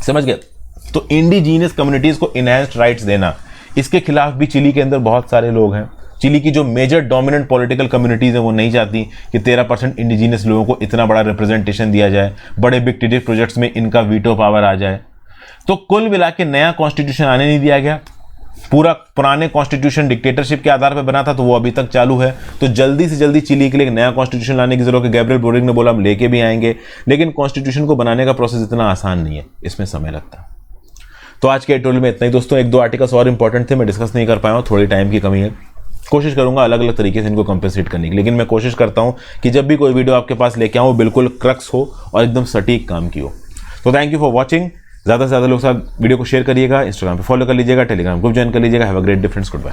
समझ गए? तो इंडिजीनियस कम्युनिटीज को इनहैंस्ड राइट्स देना, इसके खिलाफ भी चिली के अंदर बहुत सारे लोग हैं। चिली की जो मेजर डोमिनेंट पॉलिटिकल कम्युनिटीज हैं, वो नहीं चाहती कि 13% इंडिजीनियस लोगों को इतना बड़ा रिप्रेजेंटेशन दिया जाए, बड़े बिग टिकट प्रोजेक्ट्स में इनका वीटो पावर आ जाए। तो कुल मिला के नया कॉन्स्टिट्यूशन आने नहीं दिया गया। पूरा पुराने कॉन्स्टिट्यूशन डिक्टेटरशिप के आधार पर बना था, तो वो अभी तक चालू है। तो जल्दी से जल्दी चिली के लिए एक नया कॉन्स्टिट्यूशन लाने की जरूरत है। गैब्रियल बोरिक ने बोला हम लेके भी आएंगे, लेकिन कॉन्स्टिट्यूशन को बनाने का प्रोसेस इतना आसान नहीं है, इसमें समय लगता है। तो आज के एडिटोरियल में इतना ही दोस्तों। 1-2 आर्टिकल्स और इंपॉर्टेंट थे, मैं डिस्कस नहीं कर पाया हूँ, थोड़ी टाइम की कमी है। कोशिश करूंगा अलग अलग तरीके से इनको कंपेंसेट करने की, लेकिन मैं कोशिश करता हूं कि जब भी कोई वीडियो आपके पास लेके आऊं, बिल्कुल क्रक्स हो और एकदम सटीक काम की हो। तो थैंक यू फॉर वॉचिंग। ज़्यादा से ज़्यादा लोग साथ वीडियो को शेयर करिएगा, इंस्टाग्राम पे फॉलो कर लीजिएगा, टेलीग्राम ग्रुप ज्वाइन कर लीजिएगा। Have a great day friends, good bye.